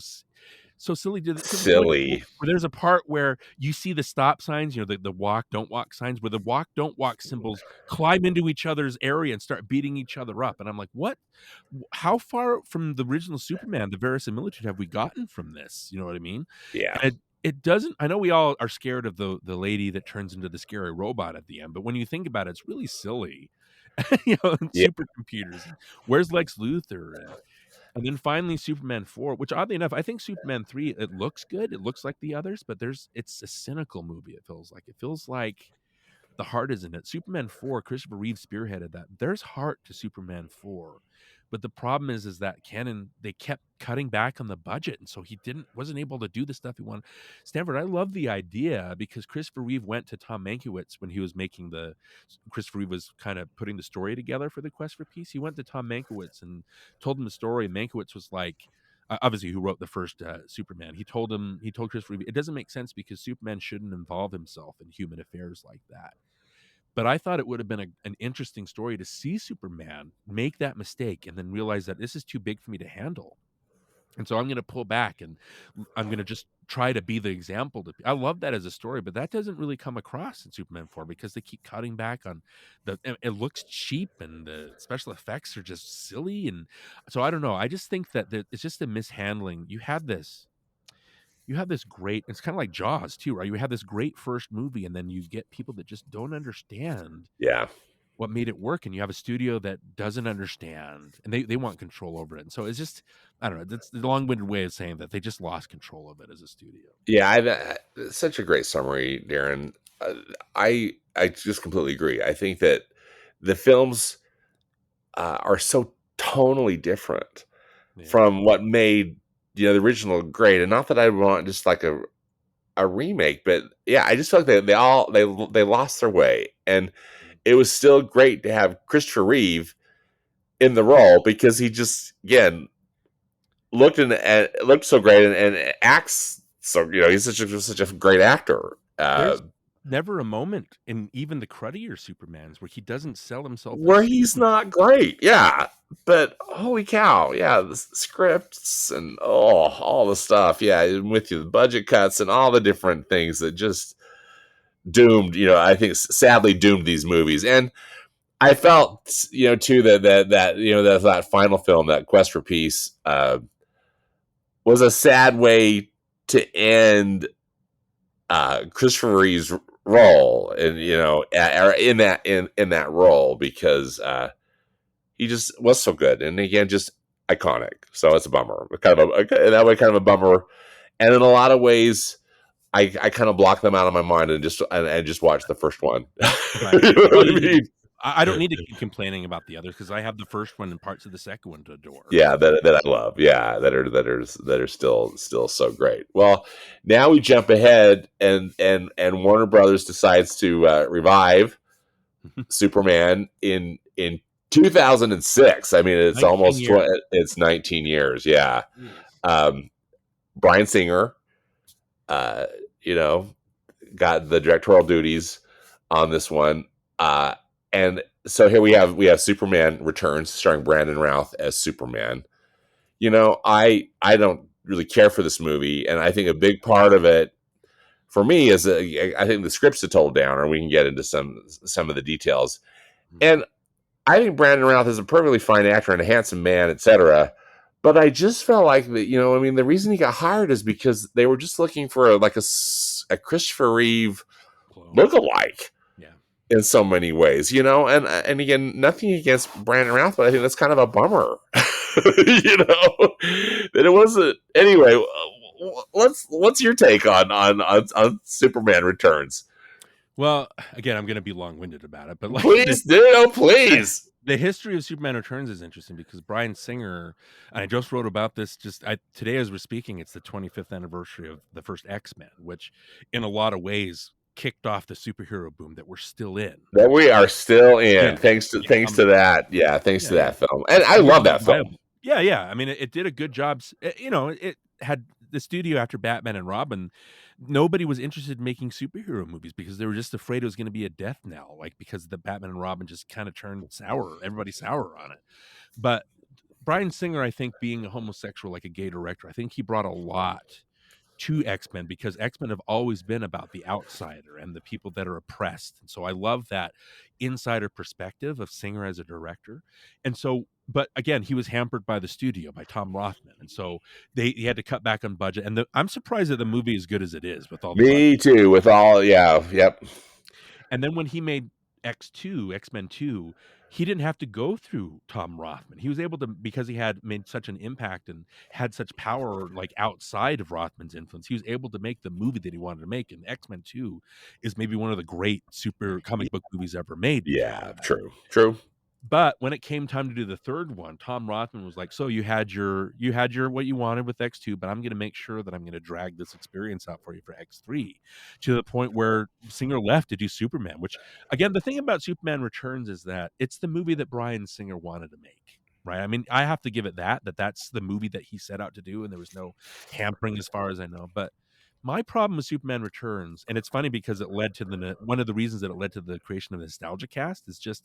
silly? To the point Silly. where there's a part where you see the stop signs, the walk, don't walk signs, where the walk, don't walk symbols climb into each other's area and start beating each other up. And I'm like, what? How far from the original Superman, the verisimilitude, have we gotten from this? You know what I mean? Yeah. And it doesn't, I know we all are scared of the lady that turns into the scary robot at the end, but when you think about it, it's really silly. And Yeah. supercomputers. Where's Lex Luthor? And then finally Superman 4, which oddly enough, I think Superman 3, it looks good. It looks like the others, but it's a cynical movie, it feels like. It feels like the heart is in it. Superman 4, Christopher Reeve spearheaded that. There's heart to Superman 4. But the problem is that Canon, they kept cutting back on the budget, and so he wasn't able to do the stuff he wanted. Stanford, I love the idea because Christopher Reeve went to Tom Mankiewicz when he was making Christopher Reeve was kind of putting the story together for the Quest for Peace. He went to Tom Mankiewicz and told him the story. And Mankiewicz was like, obviously who wrote the first Superman. He told Christopher Reeve, it doesn't make sense because Superman shouldn't involve himself in human affairs like that. But I thought it would have been an interesting story to see Superman make that mistake and then realize that this is too big for me to handle. And so I'm going to pull back and I'm going to just try to be the example. I love that as a story, but that doesn't really come across in Superman 4 because they keep cutting back on it looks cheap and the special effects are just silly. And so I don't know. I just think that it's just a mishandling. You have this great, it's kind of like Jaws too, right? You have this great first movie and then you get people that just don't understand Yeah. what made it work. And you have a studio that doesn't understand, and they want control over it. And so it's just, I don't know, that's the long-winded way of saying that they just lost control of it as a studio. Yeah, such a great summary, Darren. Uh, I just completely agree. I think that the films are so tonally different Yeah. from what made the original great. And not that I want just like a remake, but yeah, I just feel like they lost their way, and it was still great to have Christopher Reeve in the role because he just again looked so great and acts so he's such a great actor. There's never a moment in even the cruddier Supermans where he doesn't sell himself Where as he's Superman. not great, yeah, but holy cow, yeah, the scripts and all the stuff, yeah, I'm with you, the budget cuts and all the different things that just doomed, I think sadly doomed these movies. And I felt, too, that final film, that Quest for Peace, was a sad way to end Christopher Reeve's role, and in that role, because he just was so good, and again, just iconic. So it's a bummer, that way, kind of a bummer. And in a lot of ways, I kind of block them out of my mind and just watch the first one. Right. You know Well, what I mean? I don't need to keep complaining about the others because I have the first one and parts of the second one to adore. Yeah, that I love. Yeah, that are still so great. Well, now we jump ahead, and Warner Brothers decides to revive Superman in 2006. I mean, it's 19 almost years. it's 19 years. Yeah. Bryan Singer, uh, you know, got the directorial duties on this one, and so here we have Superman Returns, starring Brandon Routh as Superman. I don't really care for this movie, and I think a big part of it for me is I think the script's a told down, or we can get into some of the details. And I think Brandon Routh is a perfectly fine actor and a handsome man, etc. But I just felt like that, the reason he got hired is because they were just looking for a Christopher Reeve lookalike. Yeah. In so many ways, and again, nothing against Brandon Routh, but I think that's kind of a bummer, that it wasn't. Anyway, what's your take on Superman Returns? Well, again, I'm going to be long-winded about it, but Please please. The history of Superman Returns is interesting because Bryan Singer, and I just wrote about this today as we're speaking, it's the 25th anniversary of the first X-Men, which in a lot of ways kicked off the superhero boom that we're still in. That we are still in, yeah. thanks to that. Yeah, thanks to that film, and I love that film. Yeah. I mean, it did a good job. It had the studio after Batman and Robin. Nobody was interested in making superhero movies because they were just afraid it was going to be a death knell, because the Batman and Robin just kind of turned sour. Everybody sour on it. But Bryan Singer, I think, being a homosexual, like a gay director, I think he brought a lot to X-Men, because X-Men have always been about the outsider and the people that are oppressed. And so I love that insider perspective of Singer as a director. And so, but again, he was hampered by the studio, by Tom Rothman. And so he had to cut back on budget. And I'm surprised that the movie is good as it is with all the Me budget. too, with all, yeah, yep. And then when he made X-Men 2, he didn't have to go through Tom Rothman. He was able to, because he had made such an impact and had such power, outside of Rothman's influence, he was able to make the movie that he wanted to make. And X-Men 2 is maybe one of the great super comic book movies ever made. Yeah, true. But when it came time to do the third one, Tom Rothman was like, so you had your what you wanted with X2, but I'm going to make sure that I'm going to drag this experience out for you for X3, to the point where Singer left to do Superman, which, again, the thing about Superman Returns is that it's the movie that Bryan Singer wanted to make, right? I mean, I have to give it that's the movie that he set out to do, and there was no hampering as far as I know. But my problem with Superman Returns, and it's funny because it led to one of the reasons that it led to the creation of the Nostalgia Cast, is just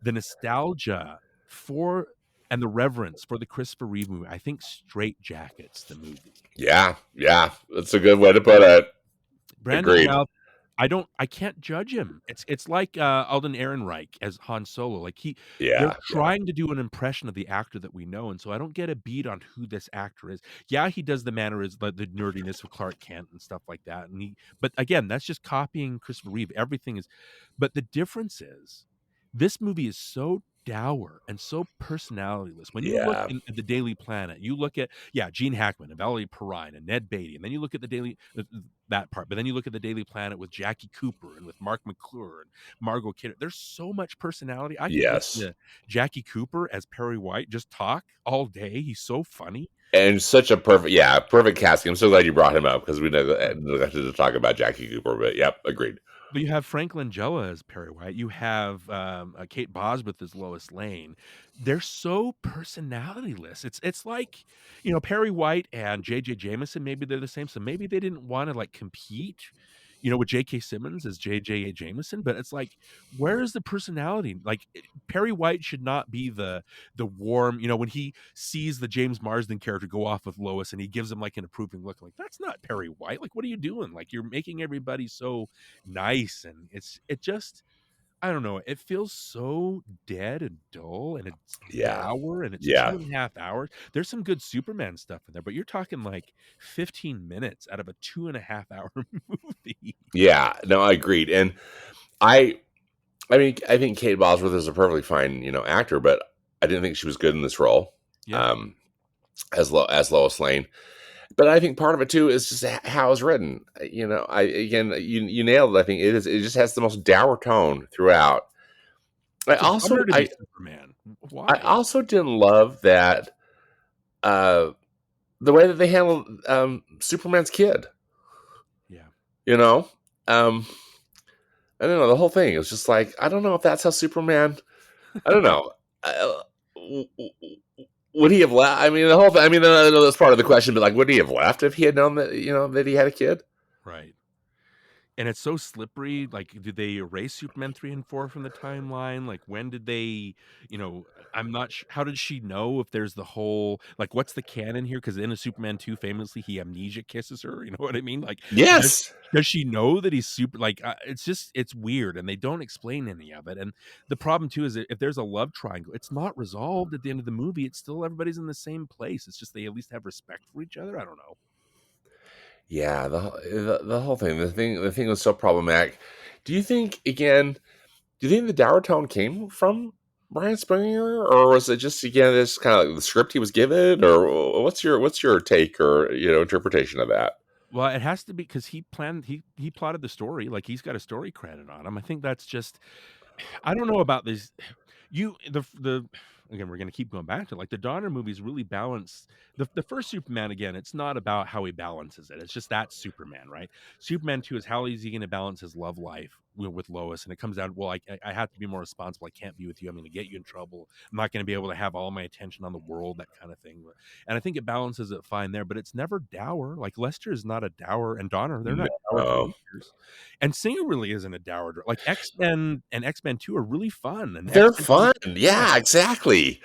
the nostalgia for and the reverence for the Christopher Reeve movie. I think Straight Jackets the movie. Yeah, that's a good way to put it. Brandon Routh, I can't judge him. It's like Alden Ehrenreich as Han Solo. They're trying to do an impression of the actor that we know, and so I don't get a beat on who this actor is. Yeah, he does the mannerisms, the nerdiness of Clark Kent and stuff like that. But again, that's just copying Christopher Reeve. Everything is, but the difference is This movie is so dour and so personalityless. When you look Yeah. at the Daily Planet, you look at Gene Hackman and Valerie Perrine and Ned Beatty, and then you look at the that part, but then you look at the Daily Planet with Jackie Cooper and with Mark McClure and Margot Kidder. There's so much personality. I could listen Yes. to Jackie Cooper as Perry White just talk all day. He's so funny. And such a perfect casting. I'm so glad you brought him up because we neglected to talk about Jackie Cooper. But yep, agreed. But you have Frank Langella as Perry White. You have Kate Bosworth as Lois Lane. They're so personalityless. It's like, Perry White and J.J. Jameson. Maybe they're the same. So maybe they didn't want to like compete, with J.K. Simmons as J.J. Jameson. But it's like, where is the personality? Like Perry White should not be the warm. When he sees the James Marsden character go off with Lois and he gives him like an approving look, like that's not Perry White. Like what are you doing? Like you're making everybody so nice, and it just, I don't know, it feels so dead and dull, and it's Yeah. dour, and it's Yeah. 2.5 hours. There's some good Superman stuff in there, but you're talking like 15 minutes out of a 2.5 hour movie. Yeah. No, I agreed. And I mean, I think Kate Bosworth is a perfectly fine, actor, but I didn't think she was good in this role. Yeah. As Lois Lane. But I think part of it too is just how it's written. You nailed it. I think it just has the most dour tone throughout. It's a bummer to be Superman. Why? I also didn't love that the way that they handled Superman's kid. Yeah. I don't know, the whole thing. It was just like, I don't know if that's how Superman. I don't know. Would he have left? I mean, the whole thing. I mean, I know that's part of the question, but like, would he have left if he had known that that he had a kid? Right. And it's so slippery. Like, did they erase Superman 3 and 4 from the timeline? Like, when did they, I'm not sure. How did she know if there's the whole, like, what's the canon here? Because in a Superman 2, famously, he amnesia kisses her. You know what I mean? Like, Yes. does she know that he's super, like, it's weird, and they don't explain any of it. And the problem, too, is that if there's a love triangle, it's not resolved at the end of the movie. It's still everybody's in the same place. It's just they at least have respect for each other. I don't know. Yeah, the whole thing, the thing was so problematic. Do you think the dour tone came from Bryan Singer, or was it just this kind of like the script he was given, or what's your take or interpretation of that? Well, it has to be because he plotted the story. Like he's got a story credit on him. I think that's just, I don't know about this. The again, we're gonna keep going back to like the Donner movies really balance the first Superman. Again, it's not about how he balances it. It's just that Superman, right? Superman 2 is how is he gonna balance his love life with Lois, and it comes down, well, I have to be more responsible. I can't be with you. I'm gonna get you in trouble. I'm not gonna be able to have all my attention on the world, that kind of thing. And I think it balances it fine there, but it's never dour. Like Lester is not a dour, and Donner, they're not dour No. characters. And Singer really isn't a dour. Like X-Men and X-Men 2 are really fun. And They're X-Men 2 fun. Yeah, exactly.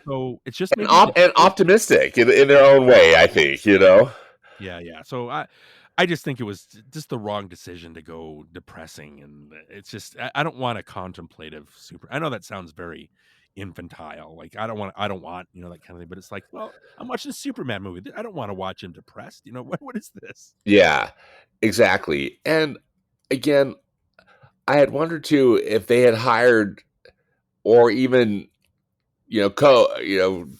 so it's just maybe And optimistic in their own way, I think, Yeah. So I just think it was just the wrong decision to go depressing, and it's just I don't want a contemplative super. I know that sounds very infantile. Like I don't want that kind of thing. But it's like, well, I'm watching a Superman movie. I don't want to watch him depressed. What is this? Yeah, exactly. And again, I had wondered too if they had hired or even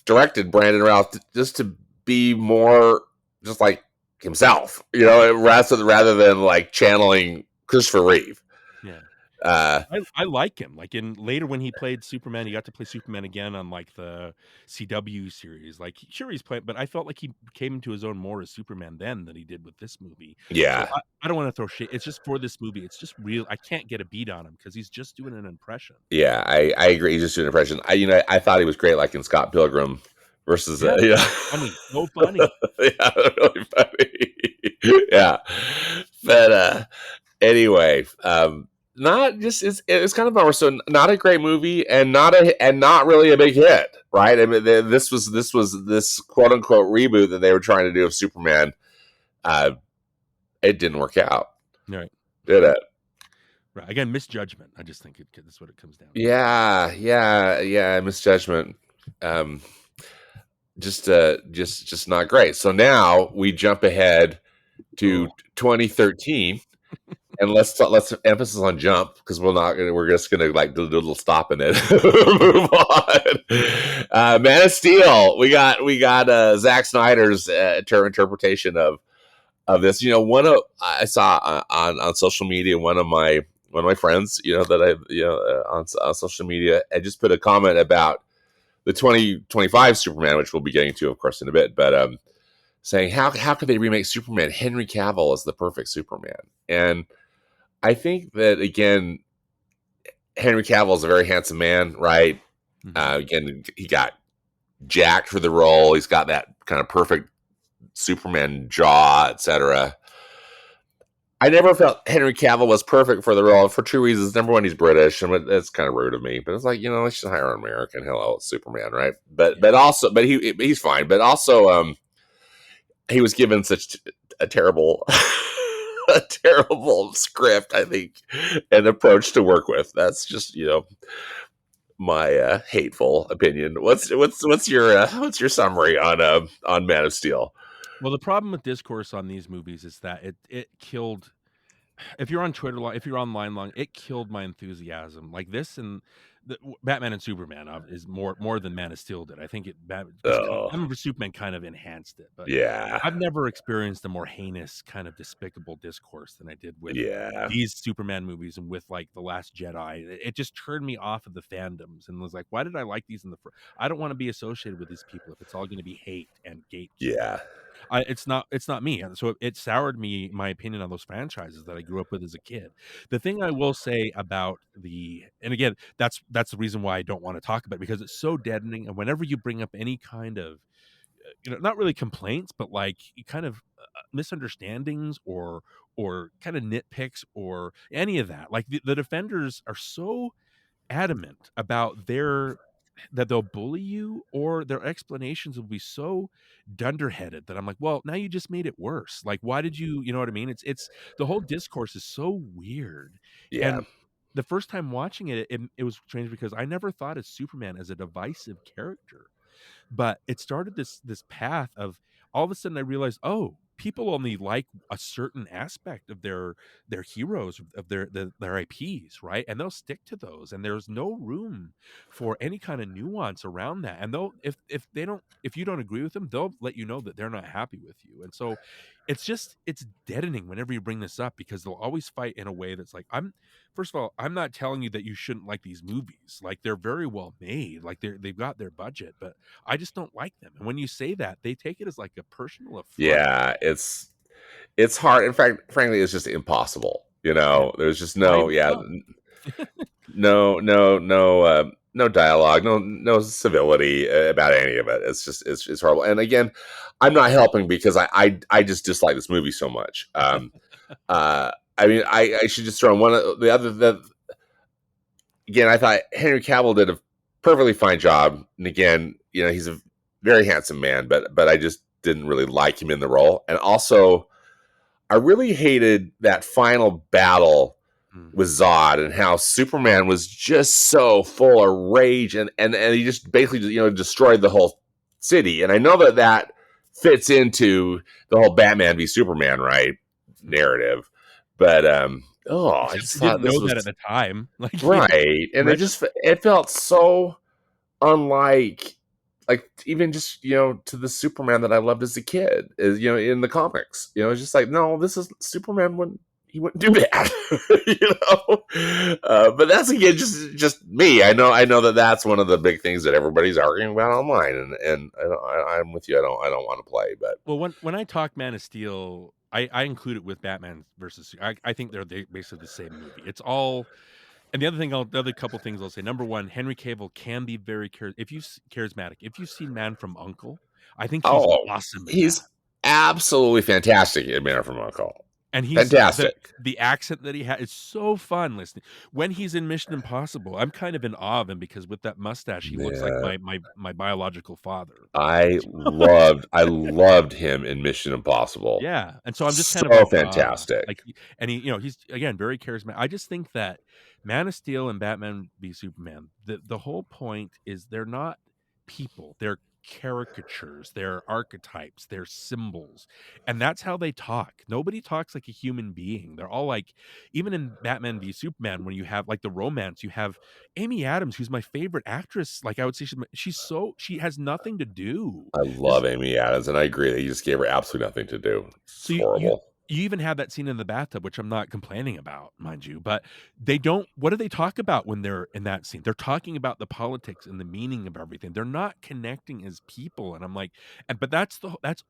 directed Brandon Routh just to be more just like himself, rather than like channeling Christopher Reeve. Yeah. Uh, I like him. Like in later when he played Superman, he got to play Superman again on like the CW series. Like sure he's playing, but I felt like he came into his own more as Superman then than he did with this movie. yeah, So I don't want to throw shit. It's just for this movie. It's just real. I can't get a beat on him because he's just doing an impression. yeah, I agree. He's just doing an impression. I thought he was great, like in Scott Pilgrim versus funny, so funny. Yeah, really funny. Yeah, but anyway, not just it's kind of bummer. So not a great movie, and not really a big hit, right? I mean, this was this quote unquote reboot that they were trying to do of Superman. It didn't work out, right? Did it? Right. Again, misjudgment. I just think that's what it comes down to. Yeah, misjudgment. Just not great. So now we jump ahead to 2013. And let's emphasis on jump because we're just gonna like do a little stop and then move on. Man of Steel. We got Zack Snyder's interpretation of this. I saw on social media one of my friends, that I on social media, and just put a comment about the 2025 Superman, which we'll be getting to, of course, in a bit, but saying how could they remake Superman? Henry Cavill is the perfect Superman, and I think that again, Henry Cavill is a very handsome man, right? Again, he got jacked for the role. He's got that kind of perfect Superman jaw, etc. I never felt Henry Cavill was perfect for the role for two reasons. Number one, he's British, and that's kind of rude of me. But it's like, let's just hire an American. Hello, it's Superman, right? But he's fine. But also, he was given such a terrible a terrible script, I think, and approach to work with. That's just my hateful opinion. What's your summary on Man of Steel? Well, the problem with discourse on these movies is that it killed. If you're on Twitter long, if you're online long, it killed my enthusiasm. Like this and Batman and Superman is more than Man of Steel did. I think Batman vs Superman kind of enhanced it, but Yeah, I've never experienced a more heinous kind of despicable discourse than I did with these Superman movies and with like The Last Jedi. It just turned me off of the fandoms and was like, why did I like these in the first? I don't want to be associated with these people if it's all going to be hate and gatekeeping. Yeah. It's not me, and so it soured my opinion on those franchises that I grew up with as a kid. The thing I will say about and again, that's the reason why I don't want to talk about it, because it's so deadening, and whenever you bring up any kind of not really complaints, but like kind of misunderstandings or kind of nitpicks or any of that, like the defenders are so adamant about that they'll bully you, or their explanations will be so dunderheaded that I'm like, well, now you just made it worse. Like, why did you know what I mean? It's the whole discourse is so weird. Yeah. And the first time watching it was strange because I never thought of Superman as a divisive character. But it started this path of, all of a sudden I realized, oh, people only like a certain aspect of their heroes, of their IPs, right? And they'll stick to those, and there's no room for any kind of nuance around that. And they'll, if you don't agree with them, they'll let you know that they're not happy with you. And so it's deadening whenever you bring this up, because they'll always fight in a way that's like, first of all, I'm not telling you that you shouldn't like these movies. Like, they're very well made, like they've got their budget, but I just don't like them. And when you say that, they take it as like a personal affront. Yeah, it's hard. In fact, frankly, it's just impossible. There's just no no dialogue, no civility about any of it. It's horrible. And again, I'm not helping because I just dislike this movie so much. I mean, I should just throw in one of the other. Again, I thought Henry Cavill did a perfectly fine job. And again, he's a very handsome man, but I just didn't really like him in the role. And also, I really hated that final battle with Zod and how Superman was just so full of rage and he just basically destroyed the whole city. And I know that fits into the whole Batman v Superman narrative, but I just didn't know that at the time, like, right, and it felt so unlike, like, even just to the Superman that I loved as a kid, is in the comics. It's just like, no, this is Superman. He wouldn't do that. But that's, again, just me. I know that's one of the big things that everybody's arguing about online, and I'm with you. I don't want to play, but when I talk Man of Steel, I include it with Batman versus. I think they're basically the same movie. It's all. And the other couple things I'll say. Number one, Henry Cavill can be very charismatic. If you've seen Man from U.N.C.L.E., I think he's awesome. He's absolutely fantastic in Man from U.N.C.L.E. And he's fantastic. The accent that he has is so fun listening. When he's in Mission Impossible, I'm kind of in awe of him, because with that mustache, he looks like my biological father. I loved him in Mission Impossible. Yeah, and so I'm just so kind of like, fantastic. And he's, again, very charismatic. I just think that Man of Steel and Batman v Superman, the whole point is they're not people, they're caricatures, they're archetypes, they're symbols, and that's how they talk. Nobody talks like a human being. They're all like, even in Batman v Superman, when you have like the romance, you have Amy Adams, who's my favorite actress. Like I would say, she has nothing to do. I love Amy Adams, and I agree that you just gave her absolutely nothing to do. It's So you horrible. you even have that scene in the bathtub, which I'm not complaining about, mind you, but they don't what do they talk about when they're in that scene? They're talking about the politics and the meaning of everything. They're not connecting as people, and I'm like, but that's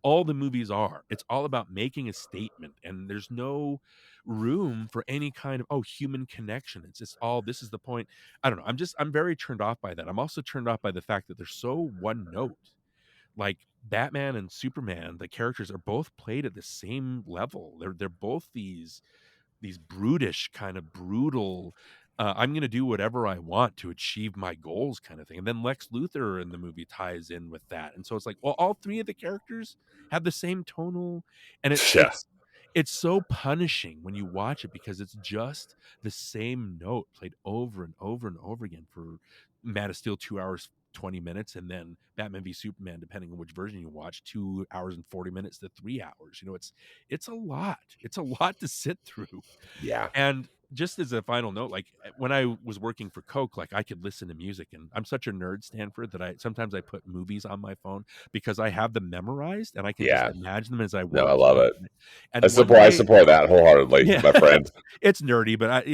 all the movies are. It's all about making a statement, and there's no room for any kind of human connection. It's just all this is the point. I don't know. I'm very turned off by that. I'm also turned off by the fact that they're so one note. Like Batman and Superman, the characters are both played at the same level. They're both these brutish, kind of brutal, I'm going to do whatever I want to achieve my goals kind of thing. And then Lex Luthor in the movie ties in with that. And so it's like, well, all three of the characters have the same tonal, and Yeah. it's so punishing when you watch it because it's just the same note played over and over and over again for Man of Steel 2 hours 20 minutes, and then Batman v Superman, depending on which version you watch, 2 hours and 40 minutes to 3 hours. It's a lot. It's a lot to sit through. Yeah. And just as a final note, like when I was working for Coke, like I could listen to music, and I'm such a nerd, Stanford, that I sometimes I put movies on my phone because I have them memorized and I can just Yeah. imagine them as I No, work. I love it. And one I day, support that wholeheartedly, yeah, my friend. it's nerdy, but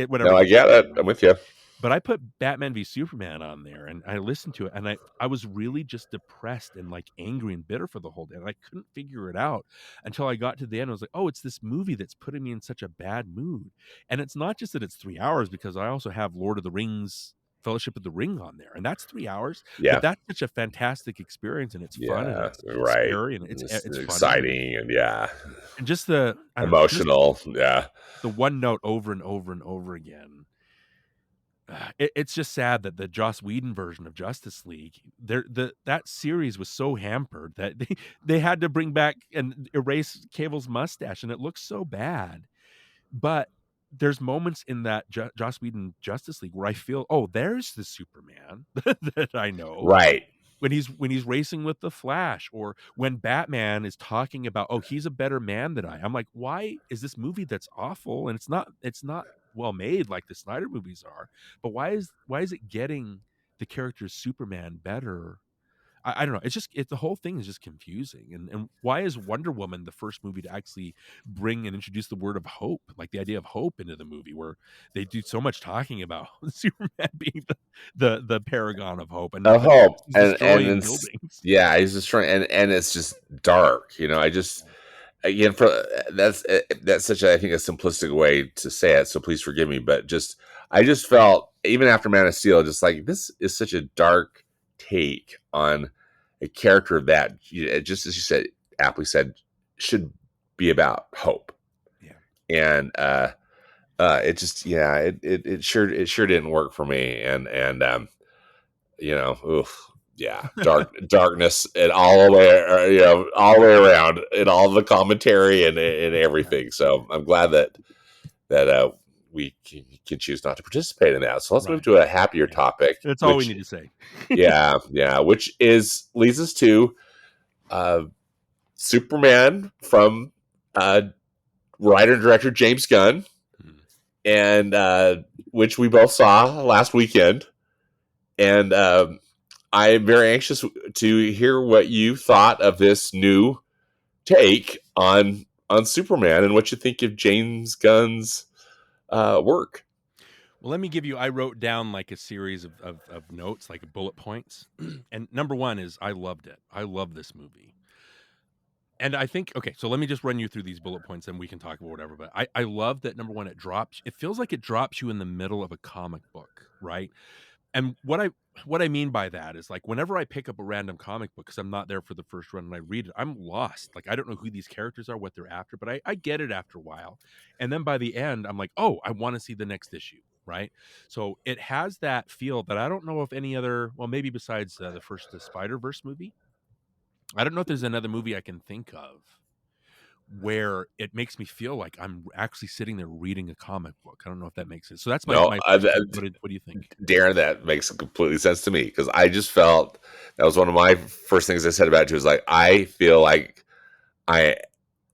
whatever No, I gets get you it. through. I'm with you. But I put Batman v Superman on there, and I listened to it, and I was really just depressed and like angry and bitter for the whole day. And I couldn't figure it out until I got to the end. I was like, oh, it's this movie that's putting me in such a bad mood. And it's not just that it's 3 hours, because I also have Lord of the Rings, Fellowship of the Ring on there, and that's 3 hours. But Yeah. that's such a fantastic experience, and it's fun, and Yeah. it's Right. scary, and It's it's funny, exciting and yeah. and just the I don't know, just Emotional. Yeah. the one note over and over and over again. It's just sad that the Joss Whedon version of Justice League, that series was so hampered that they had to bring back and erase Cable's mustache, and it looks so bad. But there's moments in that Joss Whedon Justice League where I feel, oh, there's the Superman that I know. Right. When he's racing with the Flash, or when Batman is talking about, oh, he's a better man than I'm like, why is this movie that's awful, and it's not well made like the Snyder movies are, but why is it getting the character Superman better? I don't know. The whole thing is just confusing. And why is Wonder Woman the first movie to actually bring and introduce the word of hope, like the idea of hope, into the movie, where they do so much talking about Superman being the paragon of hope, Of but hope. he's And destroying it's, buildings. yeah, he's just trying, and it's just dark. I just, again, for that's such a, I think, a simplistic way to say it, so please forgive me, but just I just felt, even after Man of Steel, just like, this is such a dark take on a character that, just as you said, aptly said, should be about hope. Yeah. And it just, yeah, it sure didn't work for me. And oof, yeah, darkness, and all the way, all the way around, and all the commentary and everything. So I'm glad that we can choose not to participate in that. So let's move Right. to a happier topic, That's all we which, need to say. yeah, which leads us to Superman from writer and director James Gunn, and which we both saw last weekend. And I'm very anxious to hear what you thought of this new take on Superman, and what you think of James Gunn's work. Well, let me give you, I wrote down like a series of notes, like bullet points. And number one is, I loved it. I love this movie. And I think, okay, so let me just run you through these bullet points and we can talk about whatever. But I love that, number one, it feels like it drops you in the middle of a comic book, right? And what I mean by that is, like, whenever I pick up a random comic book, because I'm not there for the first run and I read it, I'm lost. Like, I don't know who these characters are, what they're after, but I get it after a while. And then by the end, I'm like, oh, I want to see the next issue, right? So it has that feel that I don't know if any other, well, maybe besides the first Spider-Verse movie. I don't know if there's another movie I can think of where it makes me feel like I'm actually sitting there reading a comic book. I don't know if that makes sense. So that's No, my first take. What do you think? Darren, that makes completely sense to me because I just felt that was one of my first things I said about it too. Was like I feel like I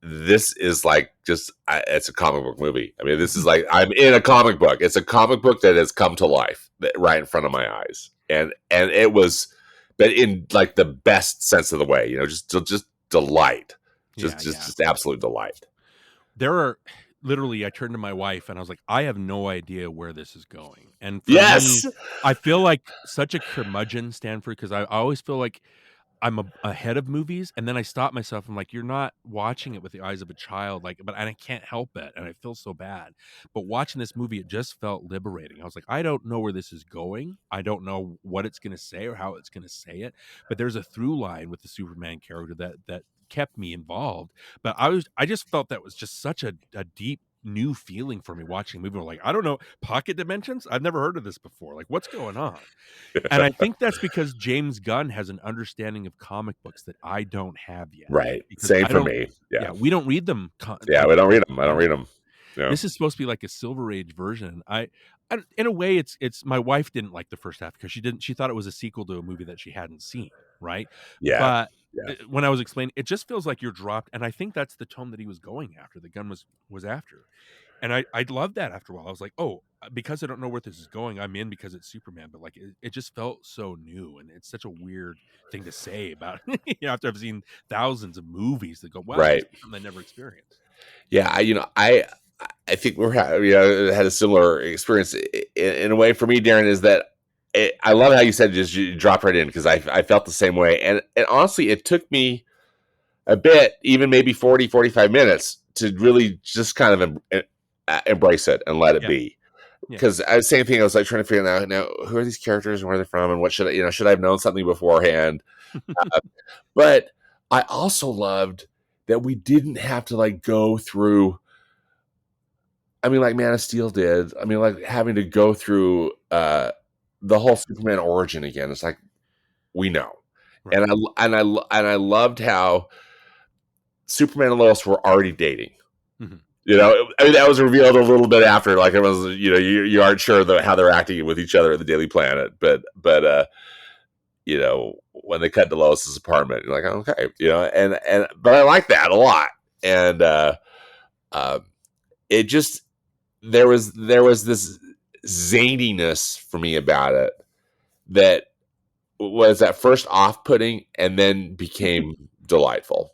this is like just it's a comic book movie. I mean, this is like I'm in a comic book. It's a comic book that has come to life right in front of my eyes, and it was, but in like the best sense of the way. Just delight, Yeah, just absolute delight. There are literally, I turned to my wife and I was like, I have no idea where this is going. And for me, Yes, I feel like such a curmudgeon, Stanford, because I always feel like ahead of movies, and then I stop myself. I'm like, you're not watching it with the eyes of a child, like, and I can't help it, and I feel so bad. But watching this movie, it just felt liberating. I was like, I don't know where this is going. I don't know what it's going to say or how it's going to say it. But there's a through line with the Superman character that kept me involved. But I just felt that was just such a deep new feeling for me watching a movie. Like, I don't know, pocket dimensions. I've never heard of this before. Like, what's going on? And I think that's because James Gunn has an understanding of comic books that I don't have yet. right. Because Same I for don't, me. yeah, Yeah, we don't read them yeah. like We don't read them. I don't read convention. them. Yeah, This is supposed to be like a Silver Age version. And in a way, it's my wife didn't like the first half because she thought it was a sequel to a movie that she hadn't seen, right? yeah, But yeah. when I was explaining, it just feels like you're dropped, and I think that's the tone that he was going after. The Gunn was after. And I loved that after a while. I was like, oh, because I don't know where this is going, I'm in because it's Superman. But like, it just felt so new, and it's such a weird thing to say about after I've seen thousands of movies that go, wow, this Right. is something I never experienced. Yeah. I think had a similar experience in a way for me, Darren. Is that I love how you said just you drop right in because I felt the same way, and honestly, it took me a bit, even maybe 40-45 minutes, to really just kind of embrace it and let it Yeah, be. yeah, Because I was same thing. I was like trying to figure out now who are these characters and where they're from and what should I have known something beforehand. But I also loved that we didn't have to like go through. I mean, like Man of Steel did. I mean, like having to go through the whole Superman origin again. It's like we know, right. and I loved how Superman and Lois were already dating. Mhm. I mean, that was revealed a little bit after. Like it was, you aren't sure how they're acting with each other at the Daily Planet, but when they cut to Lois's apartment, you're like, okay, and but I like that a lot, and uh, it just there was this zaniness for me about it that was at first off-putting and then became delightful.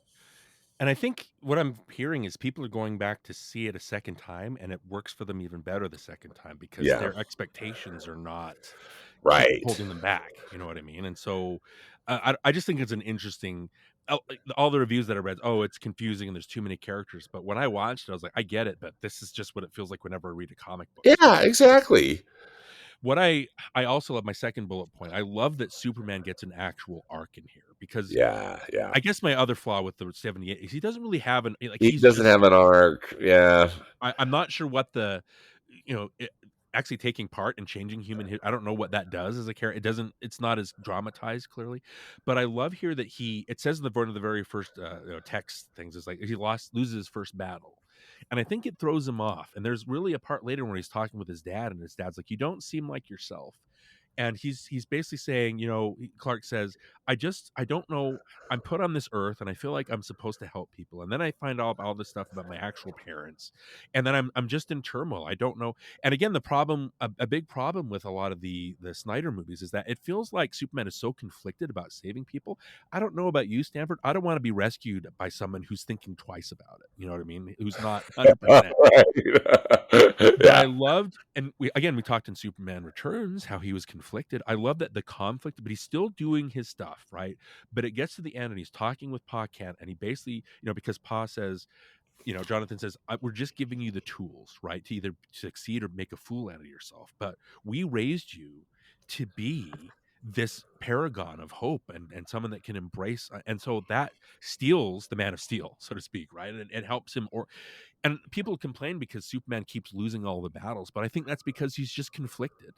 And I think what I'm hearing is people are going back to see it a second time, and it works for them even better the second time because Yeah, their expectations are not right. holding them back. You know what I mean? And so I just think it's an interesting. All the reviews that I read, oh, it's confusing and there's too many characters. But when I watched it, I was like, I get it, but this is just what it feels like whenever I read a comic book. So Yeah, exactly. what I also love, my second bullet point, I love that Superman gets an actual arc in here because Yeah, yeah. I guess my other flaw with the 78 is he doesn't really have an like He he's doesn't just have an arc. Yeah. I'm not sure what the actually taking part and changing I don't know what that does as a character. It's not as dramatized clearly, but I love here that it says in one of the very first text things is like he loses his first battle. And I think it throws him off. And there's really a part later when he's talking with his dad, and his dad's like, "You don't seem like yourself." And he's basically saying, Clark says, I don't know, I'm put on this earth and I feel like I'm supposed to help people, and then I find out all this stuff about my actual parents, and then I'm just in turmoil. I don't know. And again, the problem, a big problem with a lot of the Snyder movies is that it feels like Superman is so conflicted about saving people. I don't know about you, Stanford, I don't want to be rescued by someone who's thinking twice about it, you know what I mean, who's not 100%. But Yeah. I loved, and we talked in Superman Returns how he was conflicted. I love that the conflict, but he's still doing his stuff, right? But it gets to the end, and he's talking with Pa Kent, and he basically, because Pa says, Jonathan says, we're just giving you the tools, right, to either succeed or make a fool out of yourself. But we raised you to be this paragon of hope and someone that can embrace. And so that steals the Man of Steel, so to speak, right? And it helps him. And people complain because Superman keeps losing all the battles, but I think that's because he's just conflicted.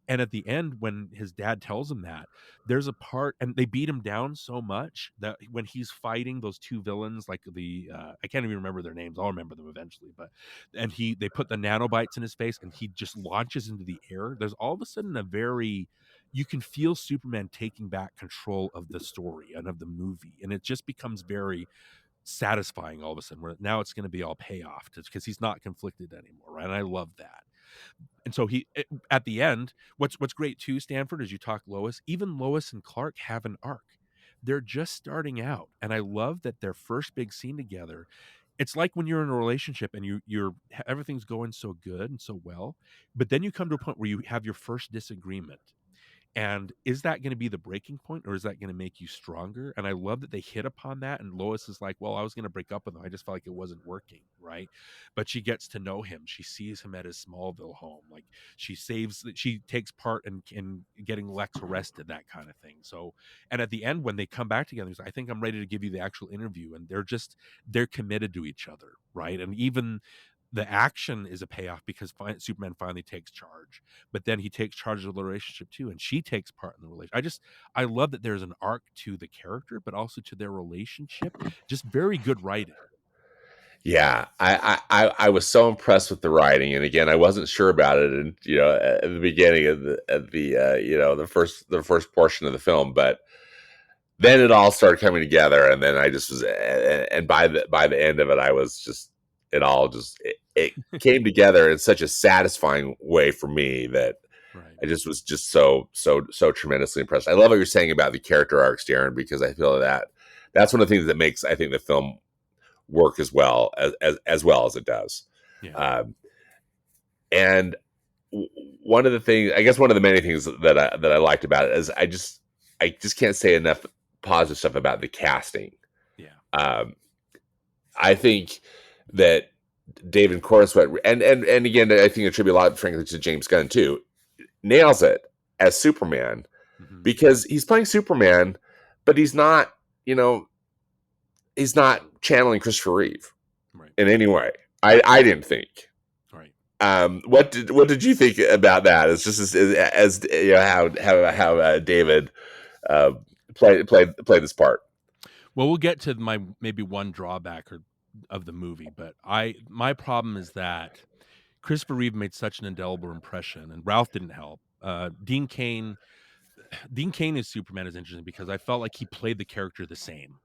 And at the end, when his dad tells him that, there's a part, and they beat him down so much that when he's fighting those two villains, like the I can't even remember their names. I'll remember them eventually. But and they put the nanobites in his face, and he just launches into the air. There's all of a sudden a very, you can feel Superman taking back control of the story and of the movie, and it just becomes very satisfying all of a sudden. Where now it's going to be all payoff because he's not conflicted anymore, right? And I love that. And so at the end, what's great too, Stanford, as you talk Lois, even Lois and Clark have an arc. They're just starting out, and I love that their first big scene together. It's like when you're in a relationship and you're everything's going so good and so well, but then you come to a point where you have your first disagreement. And is that going to be the breaking point, or is that going to make you stronger? And I love that they hit upon that. And Lois is like, well, I was going to break up with him. I just felt like it wasn't working. Right. But she gets to know him. She sees him at his Smallville home. Like she takes part in getting Lex arrested, that kind of thing. So, and at the end, when they come back together, he's like, I think I'm ready to give you the actual interview. And they're committed to each other. Right. And even the action is a payoff because Superman finally takes charge, but then he takes charge of the relationship too, and she takes part in the relationship. I love that there's an arc to the character, but also to their relationship. Just very good writing. Yeah, I was so impressed with the writing, and again, I wasn't sure about it, and at the beginning of the first portion of the film, but then it all started coming together, and then I just was, and by the end of it, I was just, it came together in such a satisfying way for me that Right. I just was just so tremendously impressed. I love what you're saying about the character arcs, Darren, because I feel that that's one of the things that makes, I think, the film work as well as it does. Yeah. And one of the many things that I liked about it is I just can't say enough positive stuff about the casting. Yeah. I think that David Corenswet, and again, I think attribute a lot, frankly, to James Gunn too, nails it as Superman, because he's playing Superman, but he's not, he's not channeling Christopher Reeve in any way. I didn't think. Right. What did you think about that? It's just as how David played this part. Well, we'll get to my maybe one drawback of the movie, but my problem is that Christopher Reeve made such an indelible impression, and Ralph didn't help. Dean Cain as Superman is interesting because I felt like he played the character the same.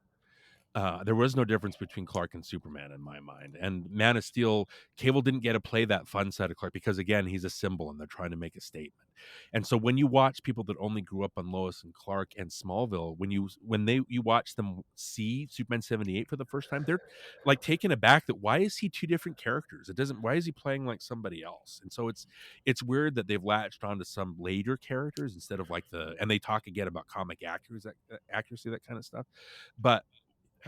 There was no difference between Clark and Superman in my mind. And Man of Steel, Cable didn't get to play that fun side of Clark because, again, he's a symbol and they're trying to make a statement. And so when you watch people that only grew up on Lois and Clark and Smallville, when you watch them see Superman 78 for the first time, they're like taken aback that why is he two different characters? Why is he playing like somebody else? And so it's weird that they've latched onto some later characters instead of and they talk again about comic accuracy, that kind of stuff. But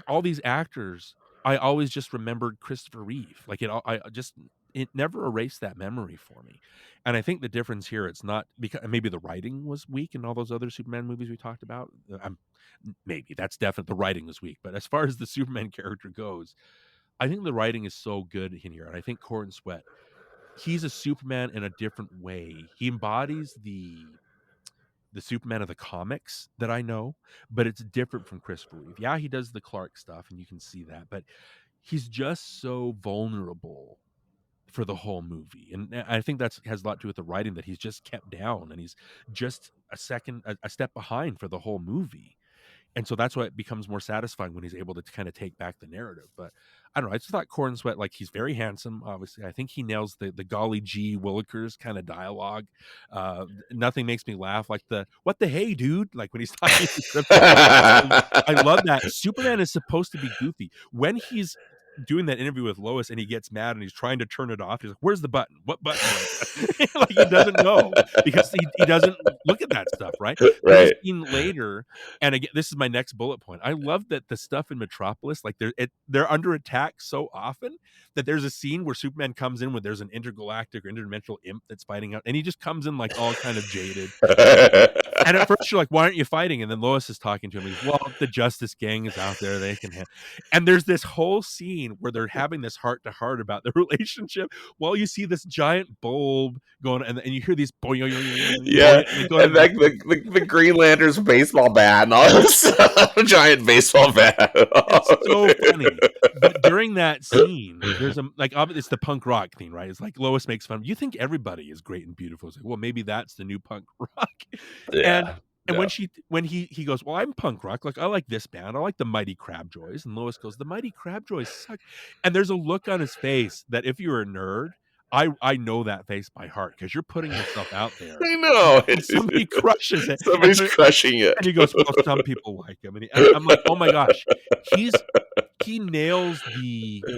all these actors, I always just remembered Christopher Reeve. Like it never erased that memory for me. And I think the difference here, it's not because maybe the writing was weak in all those other Superman movies we talked about. Maybe that's definite. The writing was weak, but as far as the Superman character goes, I think the writing is so good in here. And I think Corenswet, he's a Superman in a different way. He embodies the Superman of the comics that I know, but it's different from Christopher Reeve. Yeah, he does the Clark stuff, and you can see that, but he's just so vulnerable for the whole movie. And I think that has a lot to do with the writing, that he's just kept down and he's just a step behind for the whole movie. And so that's why it becomes more satisfying when he's able to kind of take back the narrative. But I don't know. I just thought Corenswet, like, he's very handsome, obviously. I think he nails the golly gee Willikers kind of dialogue. Nothing makes me laugh like what the hey, dude? Like when he's talking to the I love that. Superman is supposed to be goofy. When he's doing that interview with Lois and he gets mad and he's trying to turn it off, he's like, where's the button? What button? Like he doesn't know because he doesn't look at that stuff, right? There's a scene later, and again, this is my next bullet point. I love that the stuff in Metropolis, like they're under attack so often that there's a scene where Superman comes in where there's an intergalactic or interdimensional imp that's fighting out, and he just comes in like all kind of jaded. And at first you're like, why aren't you fighting? And then Lois is talking to him. He's, well, the Justice Gang is out there. They can and there's this whole scene scene where they're having this heart to heart about their relationship while you see this giant bulb going, and you hear these boing, boing, boing, Yeah, boing, and like the Green Lantern's baseball bat and all this giant baseball bat. It's so funny. But during that scene, there's it's the punk rock thing, right? It's like Lois makes fun. You think everybody is great and beautiful. It's like, well, maybe that's the new punk rock. Yeah. And when he goes, well, I'm punk rock. Like, I like this band. I like the Mighty Crabjoys. And Lois goes, the Mighty Crabjoys suck. And there's a look on his face that if you're a nerd, I know that face by heart because you're putting yourself out there. I know. And somebody crushes it. Somebody's crushing it. And he goes, well, some people like him. And I'm like, oh my gosh, he nails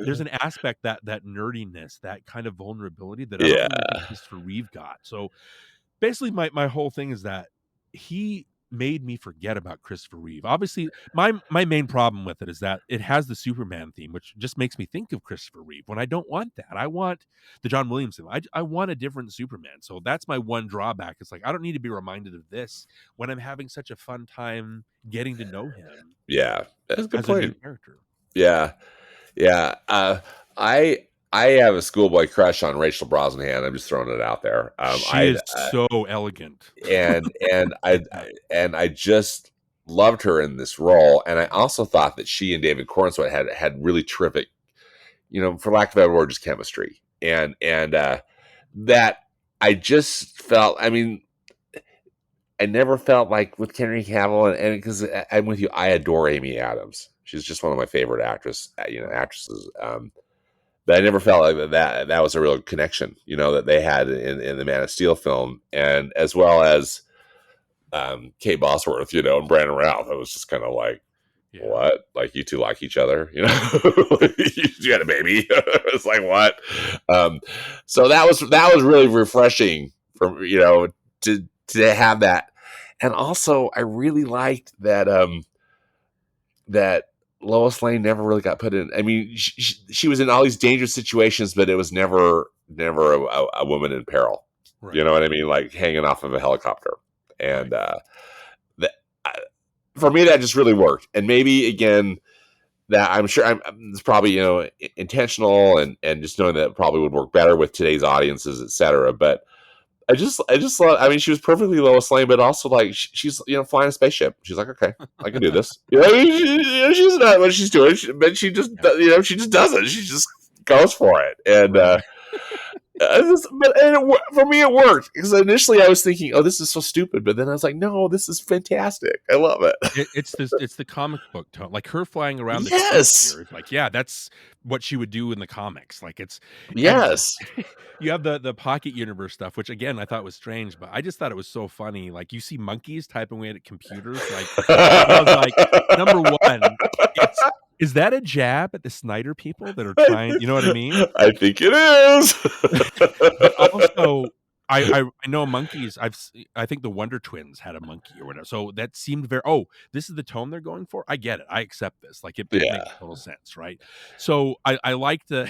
there's an aspect that nerdiness, that kind of vulnerability that I don't really think Christopher Reeve got. So basically my whole thing is that he made me forget about Christopher Reeve. Obviously, my main problem with it is that it has the Superman theme, which just makes me think of Christopher Reeve when I don't want that. I want the John Williams theme. I want a different Superman. So that's my one drawback. It's like, I don't need to be reminded of this when I'm having such a fun time getting to know him. Yeah, that's a good as point. a new character. Yeah. I have a schoolboy crush on Rachel Brosnahan. I'm just throwing it out there. She is so elegant, and I just loved her in this role. And I also thought that she and David Cornswet had really terrific, for lack of a better word, just chemistry. And that I just felt. I mean, I never felt like with Henry Cavill, and because I'm with you, I adore Amy Adams. She's just one of my favorite actresses. But I never felt like that was a real connection, that they had in the Man of Steel film, and as well as Kate Bosworth, and Brandon Routh. It was just kind of like, what? Like, you two like each other, you had a baby. It's like, what? So that was really refreshing for to have that, and also I really liked that that Lois Lane never really got put in. I mean, she was in all these dangerous situations, but it was never a woman in peril. Right. You know what I mean? Like hanging off of a helicopter. And for me, that just really worked. And maybe, again, that I'm sure it's probably, intentional and just knowing that it probably would work better with today's audiences, et cetera. But I just thought, I mean, she was perfectly Lois Lane, but also like she's flying a spaceship. She's like, okay, I can do this. She's not what she's doing, but she just she just does it. She just goes for it, and for me it worked because initially I was thinking, oh, this is so stupid, but then I was like, no, this is fantastic. I love it. It's the comic book tone, like her flying around the yes, like that's what she would do in the comics. Like it's yes. You have the Pocket Universe stuff, which again I thought was strange, but I just thought it was so funny. Like you see monkeys typing away at computers. Like I was like, number one, is that a jab at the Snyder people that are trying? You know what I mean? I think it is. But also, I know monkeys. I think the Wonder Twins had a monkey or whatever. So that seemed very. Oh, this is the tone they're going for. I get it. I accept this. Like it makes total sense, right? So I like the.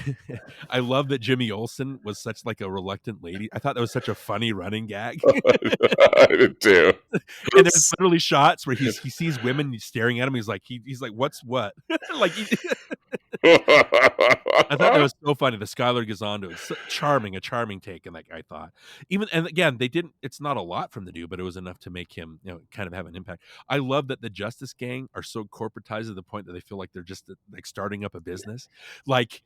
I love that Jimmy Olsen was such like a reluctant lady. I thought that was such a funny running gag. I did too. And there's literally shots where he sees women staring at him. He's like what's what? Like. I thought that was so funny. The Skylar Gisondo is so charming, a charming take, and like I thought, and again, they didn't. It's not a lot from the dude, but it was enough to make him, kind of have an impact. I love that the Justice Gang are so corporatized to the point that they feel like they're just like starting up a business, like.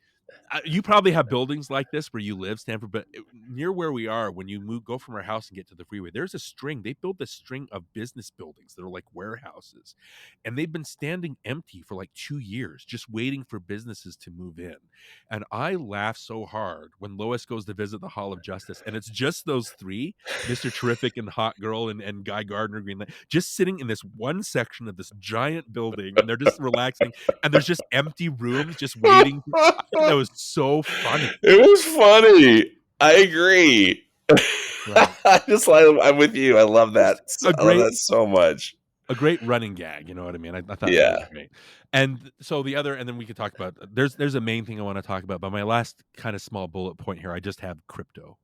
You probably have buildings like this where you live, Stanford, but near where we are, when you go from our house and get to the freeway, there's a string. They built this string of business buildings that are like warehouses, and they've been standing empty for like 2 years, just waiting for businesses to move in. And I laugh so hard when Lois goes to visit the Hall of Justice, and it's just those three, Mr. Terrific and Hot Girl and Guy Gardner Green, just sitting in this one section of this giant building, and they're just relaxing, and there's just empty rooms just waiting. That was so funny. It was funny. I agree. Right. I'm with you. I love that. I love that so much. A great running gag. You know what I mean? I thought that was great. And so and then we could talk about, there's a main thing I want to talk about, but my last kind of small bullet point here, I just have Krypto.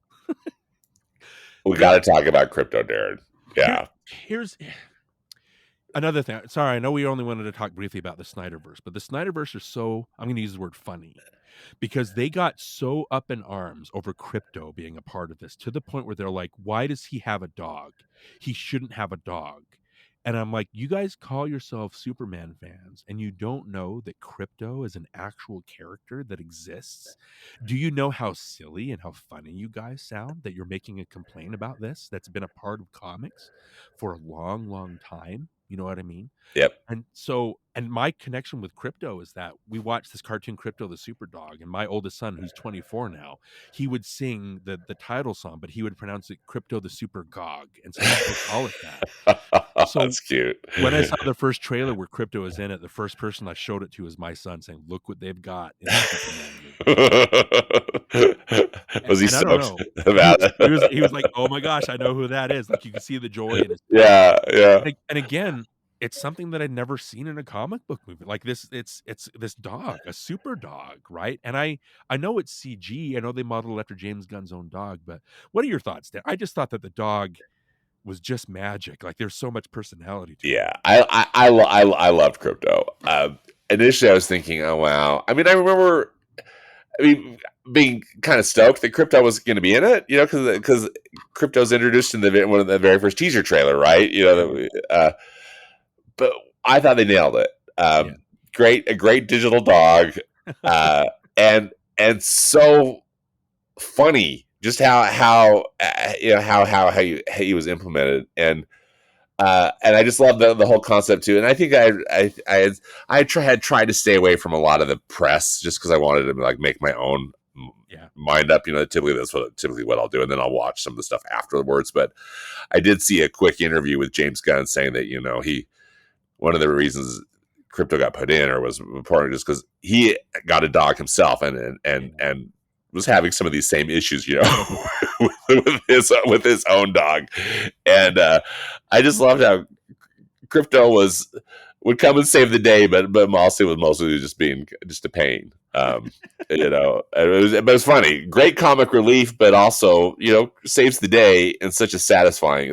We got to talk about Krypto, Darren. Yeah. Another thing, sorry, I know we only wanted to talk briefly about the Snyderverse, but the Snyderverse are so, I'm going to use the word funny, because they got so up in arms over Crypto being a part of this to the point where they're like, why does he have a dog? He shouldn't have a dog. And I'm like, you guys call yourself Superman fans and you don't know that Crypto is an actual character that exists? Do you know how silly and how funny you guys sound that you're making a complaint about this that's been a part of comics for a long, long time? You know what I mean? Yep. And so, and my connection with Crypto is that we watched this cartoon Crypto the Super Dog, and my oldest son, who's 24 now, he would sing the title song, but he would pronounce it Crypto the Super Gog, and so we call it that. So that's cute. when I saw the first trailer where Crypto was in it, the first person I showed it to was my son, saying, "Look what they've got." In Was he stoked about it? He was like, "Oh my gosh, I know who that is!" Like you can see the joy in his yeah. And again, it's something that I'd never seen in a comic book movie like this. It's this dog, a super dog, right? And I know it's CG. I know they modeled after James Gunn's own dog, but what are your thoughts, Dan? I just thought that the dog was just magic. Like there's so much personality to it. Yeah, I loved Crypto. Initially, I was thinking, oh wow. I mean, I remember, being kind of stoked that Crypto was going to be in it, you know, because Crypto's introduced in one of the very first teaser trailer, right? You know, but I thought they nailed it. A great digital dog, and so funny. Just how he was implemented, and I just love the whole concept too. And I think I had tried to stay away from a lot of the press just because I wanted to like make my own mind up. You know, typically what I'll do, and then I'll watch some of the stuff afterwards. But I did see a quick interview with James Gunn saying that, you know, one of the reasons Crypto got put in or was important just because he got a dog himself and was having some of these same issues, you know, with his own dog. And I just loved how Crypto would come and save the day, but Mossy was mostly just being a pain. You know, it was funny, great comic relief, but also, you know, saves the day in such a satisfying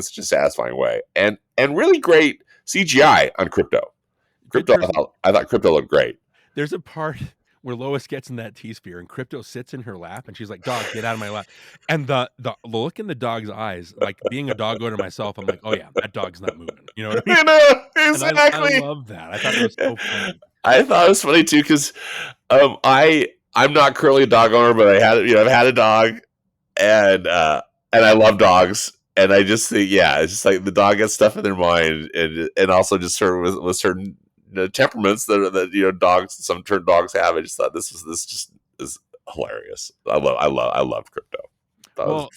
way, and really great CGI on Crypto. I thought Crypto looked great. There's a part where Lois gets in that T-sphere and Crypto sits in her lap and she's like, "Dog, get out of my lap." And the look in the dog's eyes, like being a dog owner myself, I'm like, "Oh yeah, that dog's not moving." You know what I mean? You know, exactly. I love that. I thought it was so funny. I thought it was funny too because I'm not currently a dog owner, but I've had a dog, and I love dogs. And I just think, it's just like the dog gets stuff in their mind, and also just sort of with certain temperaments that you know some dogs have. I just thought this just is hilarious. I love Crypto.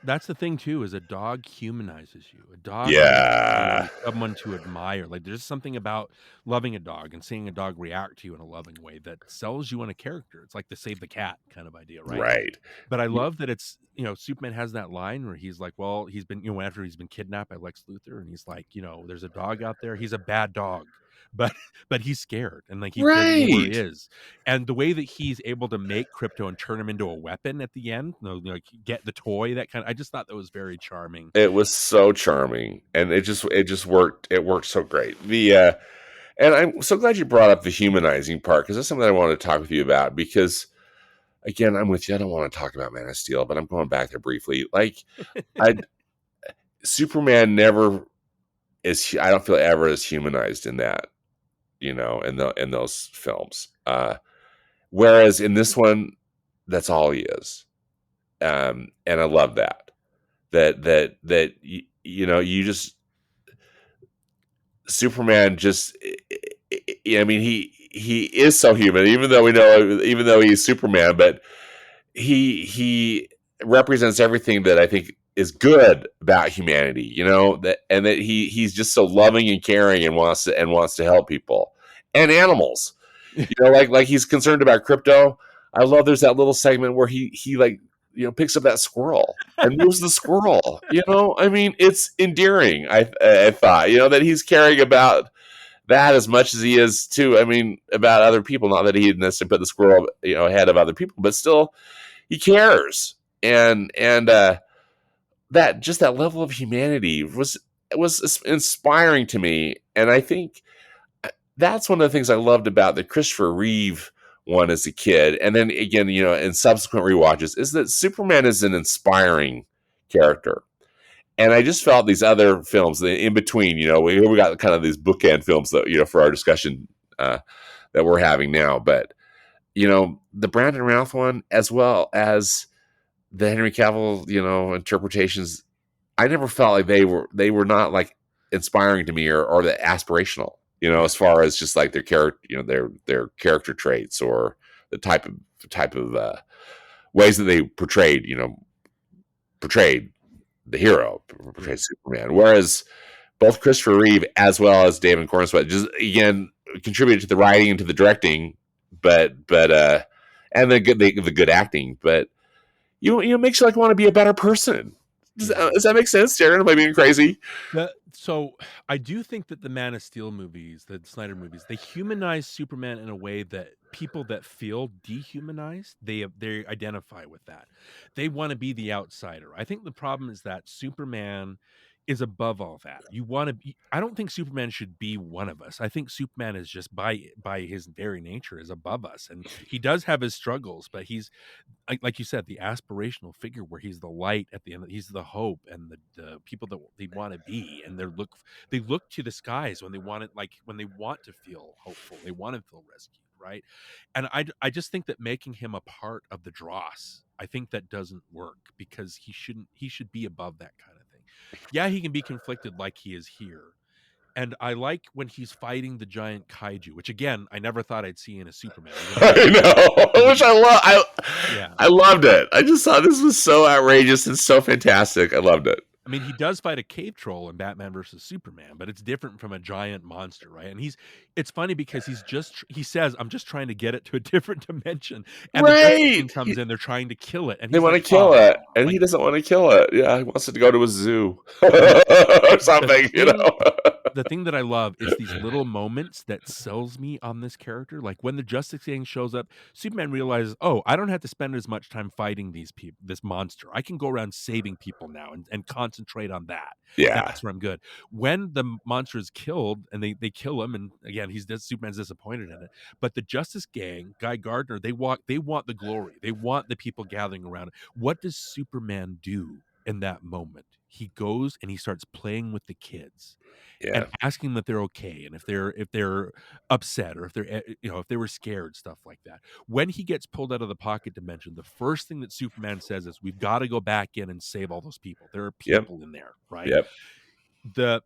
That's the thing too, is a dog humanizes you. A dog is someone to admire. Like there's something about loving a dog and seeing a dog react to you in a loving way that sells you on a character. It's like the save the cat kind of idea, right? Right. But I love that it's, you know, Superman has that line where he's like, well, he's been, you know, after he's been kidnapped by Lex Luthor, and he's like, you know, there's a dog out there. He's a bad dog. But he's scared, and like he doesn't know where he is. And the way that he's able to make Crypto and turn him into a weapon at the end, you know, like get the toy, that kind of, I just thought that was very charming. It was so charming, and it just worked. It worked so great. And I'm so glad you brought up the humanizing part, because that's something I wanted to talk with you about. Because again, I'm with you. I don't want to talk about Man of Steel, but I'm going back there briefly. Like, Superman never is. I don't feel ever as humanized in that, you know, in those films. Whereas in this one, that's all he is. And I love that you know, you just, Superman just, I mean, he is so human, even though he's Superman, but he represents everything that I think is good about humanity, you know, that he's just so loving and caring and wants to help people and animals, you know, like he's concerned about Crypto. I love there's that little segment where he like, you know, picks up that squirrel and moves the squirrel, you know. I mean, it's endearing. I thought, you know, that he's caring about that as much as he is too. I mean, about other people. Not that he didn't necessarily put the squirrel, you know, ahead of other people, but still, he cares. And that just that level of humanity was was inspiring to me, and I think that's one of the things I loved about the Christopher Reeve one as a kid, and then again, in subsequent rewatches, is that Superman is an inspiring character. And I just felt these other films in between, we got kind of these bookend films that, for our discussion that we're having now. But, the Brandon Routh one, as well as the Henry Cavill, interpretations, I never felt like they were not like inspiring to me or the aspirational, as far as just like their character, their character traits or the type of ways that they portrayed the hero, portrayed Superman. Whereas both Christopher Reeve as well as David Corenswet just again contributed to the writing and to the directing, but and the good acting, but it makes you like want to be a better person. Does that make sense, Darren? Am I being crazy? So I do think that the Man of Steel movies, the Snyder movies, they humanize Superman in a way that people that feel dehumanized, they identify with that. They want to be the outsider. I think the problem is that Superman is above all that. You want to be, I don't think Superman should be one of us. I think Superman is just by his very nature is above us, and he does have his struggles, but he's like you said, the aspirational figure where he's the light at the end. He's the hope and the people that they want to be, and they look to the skies when they want it, like when they want to feel hopeful, they want to feel rescued, right? And I just think that making him a part of the dross, I think that doesn't work because he should be above that kind of thing. Yeah, he can be conflicted like he is here. And I like when he's fighting the giant kaiju, which again I never thought I'd see in a Superman. I know, which Yeah, I loved it. I just thought this was so outrageous and so fantastic. I loved it. I mean, he does fight a cave troll in Batman versus Superman, but it's different from a giant monster, right? And it's funny because he says, "I'm just trying to get it to a different dimension," and the Justice Right. League comes in, they're trying to kill it, and They he's want to like, kill "Oh," it, and like he doesn't want to kill it. Yeah, he wants it to go to a zoo the or the something, thing the thing that I love is these little moments that sells me on this character. Like when the Justice Gang shows up, Superman realizes, oh, I don't have to spend as much time fighting these people, this monster. I can go around saving people now and concentrate on that. Yeah. That's where I'm good. When the monster is killed and they kill him, and again, Superman's disappointed in it. But the Justice Gang, Guy Gardner, they want the glory. They want the people gathering around. What does Superman do in that moment? He goes and he starts playing with the kids and Yeah. asking them if they're okay and if they're upset or if they're if they were scared, stuff like that. When he gets pulled out of the pocket dimension, the first thing that Superman says is, we've got to go back in and save all those people. There are Yep. people in there, right? Yep. The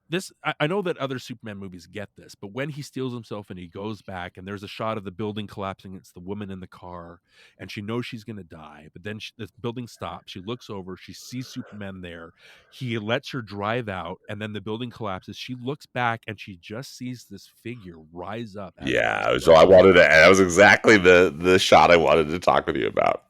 this I know that other Superman movies get this, but when he steals himself and he goes back and there's a shot of the building collapsing, it's the woman in the car and she knows she's going to die, but then the building stops, she looks over, she sees Superman there, he lets her drive out, and then the building collapses, she looks back and she just sees this figure rise up out of Yeah. this So I building. wanted to. That was exactly the shot I wanted to talk with you about.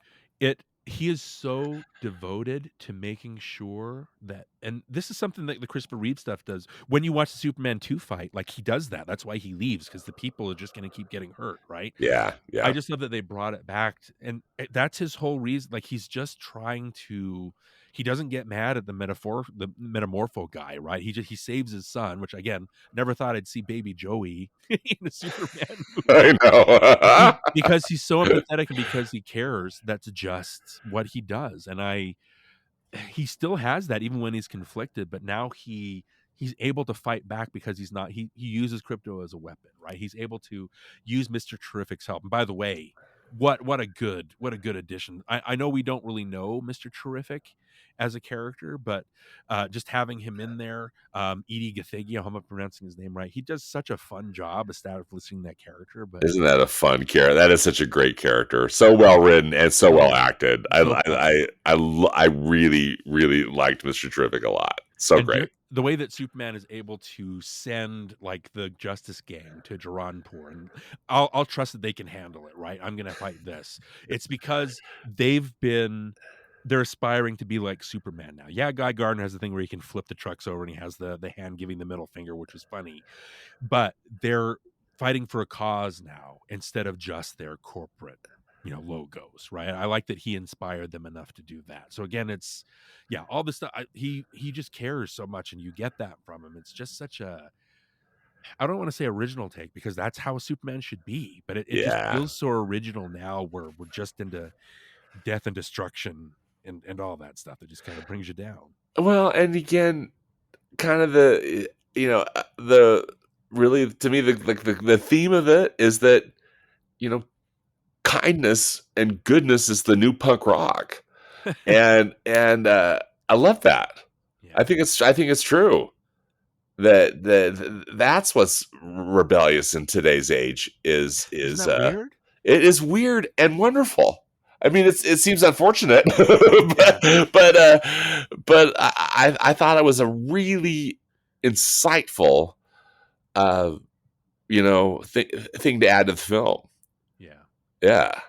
He is so devoted to making sure that, and this is something that the Christopher Reeve stuff does. When you watch the Superman 2 fight, like he does that. That's why he leaves, because the people are just going to keep getting hurt, right? Yeah. I Yeah. just love that they brought it back, and that's his whole reason. Like he's just trying to. He doesn't get mad at the metamorpho guy, right? He saves his son, which again, never thought I'd see Baby Joey in a Superman movie. I know. Because he's so empathetic and because he cares. That's just what he does, and he still has that even when he's conflicted. But now he's able to fight back because he's not. He uses crypto as a weapon, right? He's able to use Mr. Terrific's help. And by the way, what a good addition. I know we don't really know Mr. Terrific as a character, but just having him in there, Edie Gathegi, I hope I'm pronouncing his name right. He does such a fun job establishing that character. But Isn't that a fun character? That is such a great character. So well written and so well acted. So I really really liked Mr. Terrific a lot. So and great. the way that Superman is able to send like the Justice Gang to Jaranpur, and I'll trust that they can handle it, right? I'm gonna fight this. It's because they're aspiring to be like Superman now. Yeah, Guy Gardner has the thing where he can flip the trucks over and he has the hand giving the middle finger, which was funny. But they're fighting for a cause now instead of just their corporate logos, right? I like that he inspired them enough to do that. So again, it's all this stuff. He just cares so much, and you get that from him. It's just such a, I don't want to say original take, because that's how Superman should be, but it just Yeah. feels so original now, where we're just into death and destruction and all that stuff that just kind of brings you down. Well, and again, kind of the really, to me, the theme of it is that, you know, kindness and goodness is the new punk rock. And I love that. Yeah. I think it's true that's what's rebellious in today's age Isn't that weird? it is weird and wonderful. I mean, it seems unfortunate, Yeah. but I thought it was a really insightful, thing to add to the film. Yeah. Yeah.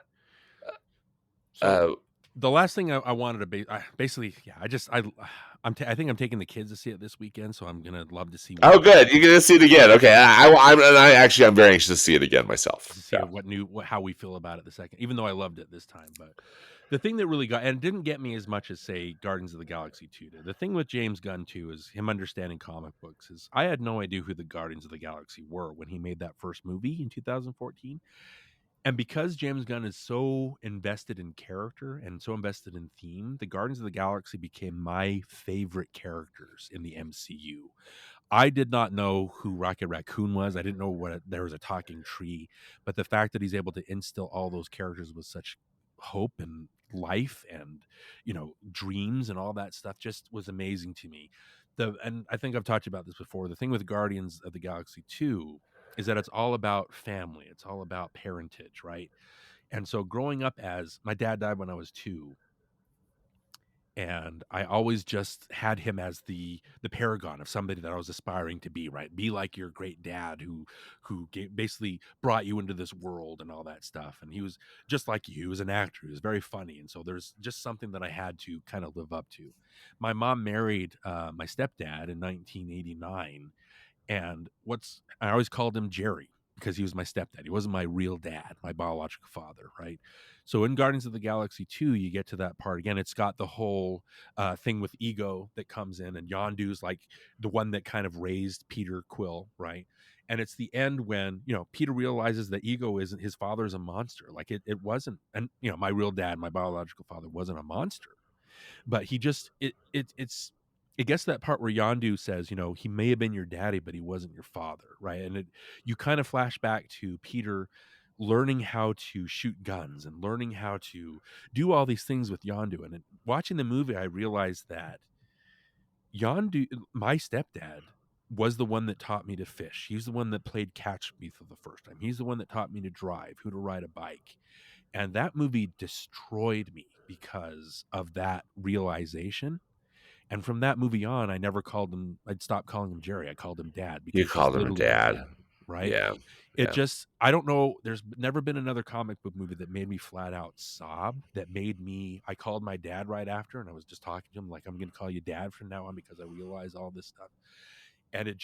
So the last thing I wanted to basically, I think I'm taking the kids to see it this weekend, so I'm gonna love to see. Oh, good! You're gonna see it again. Okay, I'm very anxious to see it again myself. To see how we feel about it the second, even though I loved it this time. But the thing that really got, and it didn't get me as much as, say, Guardians of the Galaxy 2 did. The thing with James Gunn too is him understanding comic books. Is I had no idea who the Guardians of the Galaxy were when he made that first movie in 2014. And because James Gunn is so invested in character and so invested in theme, the Guardians of the Galaxy became my favorite characters in the MCU. I did not know who Rocket Raccoon was. I didn't know there was a talking tree, but the fact that he's able to instill all those characters with such hope and life and dreams and all that stuff just was amazing to me. And I think I've talked about this before. The thing with Guardians of the Galaxy 2 is that it's all about family. It's all about parentage, right? And so growing up, as my dad died when I was 2, and I always just had him as the paragon of somebody that I was aspiring to be, right? Be like your great dad who basically brought you into this world and all that stuff. And he was just like you. He was an actor. He was very funny. And so there's just something that I had to kind of live up to. My mom married my stepdad in 1989, and I always called him Jerry because he was my stepdad. He wasn't my real dad, my biological father, right? So in Guardians of the Galaxy 2, you get to that part again. It's got the whole thing with Ego that comes in, and Yondu's like the one that kind of raised Peter Quill, right? And it's the end when Peter realizes that Ego isn't his father's a monster. Like it wasn't, and my real dad, my biological father, wasn't a monster, but he just it gets to that part where Yondu says, he may have been your daddy, but he wasn't your father, right? And you kind of flash back to Peter learning how to shoot guns and learning how to do all these things with Yondu. And watching the movie, I realized that Yondu, my stepdad, was the one that taught me to fish. He's the one that played catch with me for the first time. He's the one that taught me to drive, who to ride a bike. And that movie destroyed me because of that realization. And from that movie on, I'd stopped calling him Jerry. I called him Dad, You because he's called him literally Dad. my dad, right? Yeah. I don't know. There's never been another comic book movie that made me flat out sob, I called my dad right after, and I was just talking to him like, I'm going to call you Dad from now on because I realize all this stuff. And it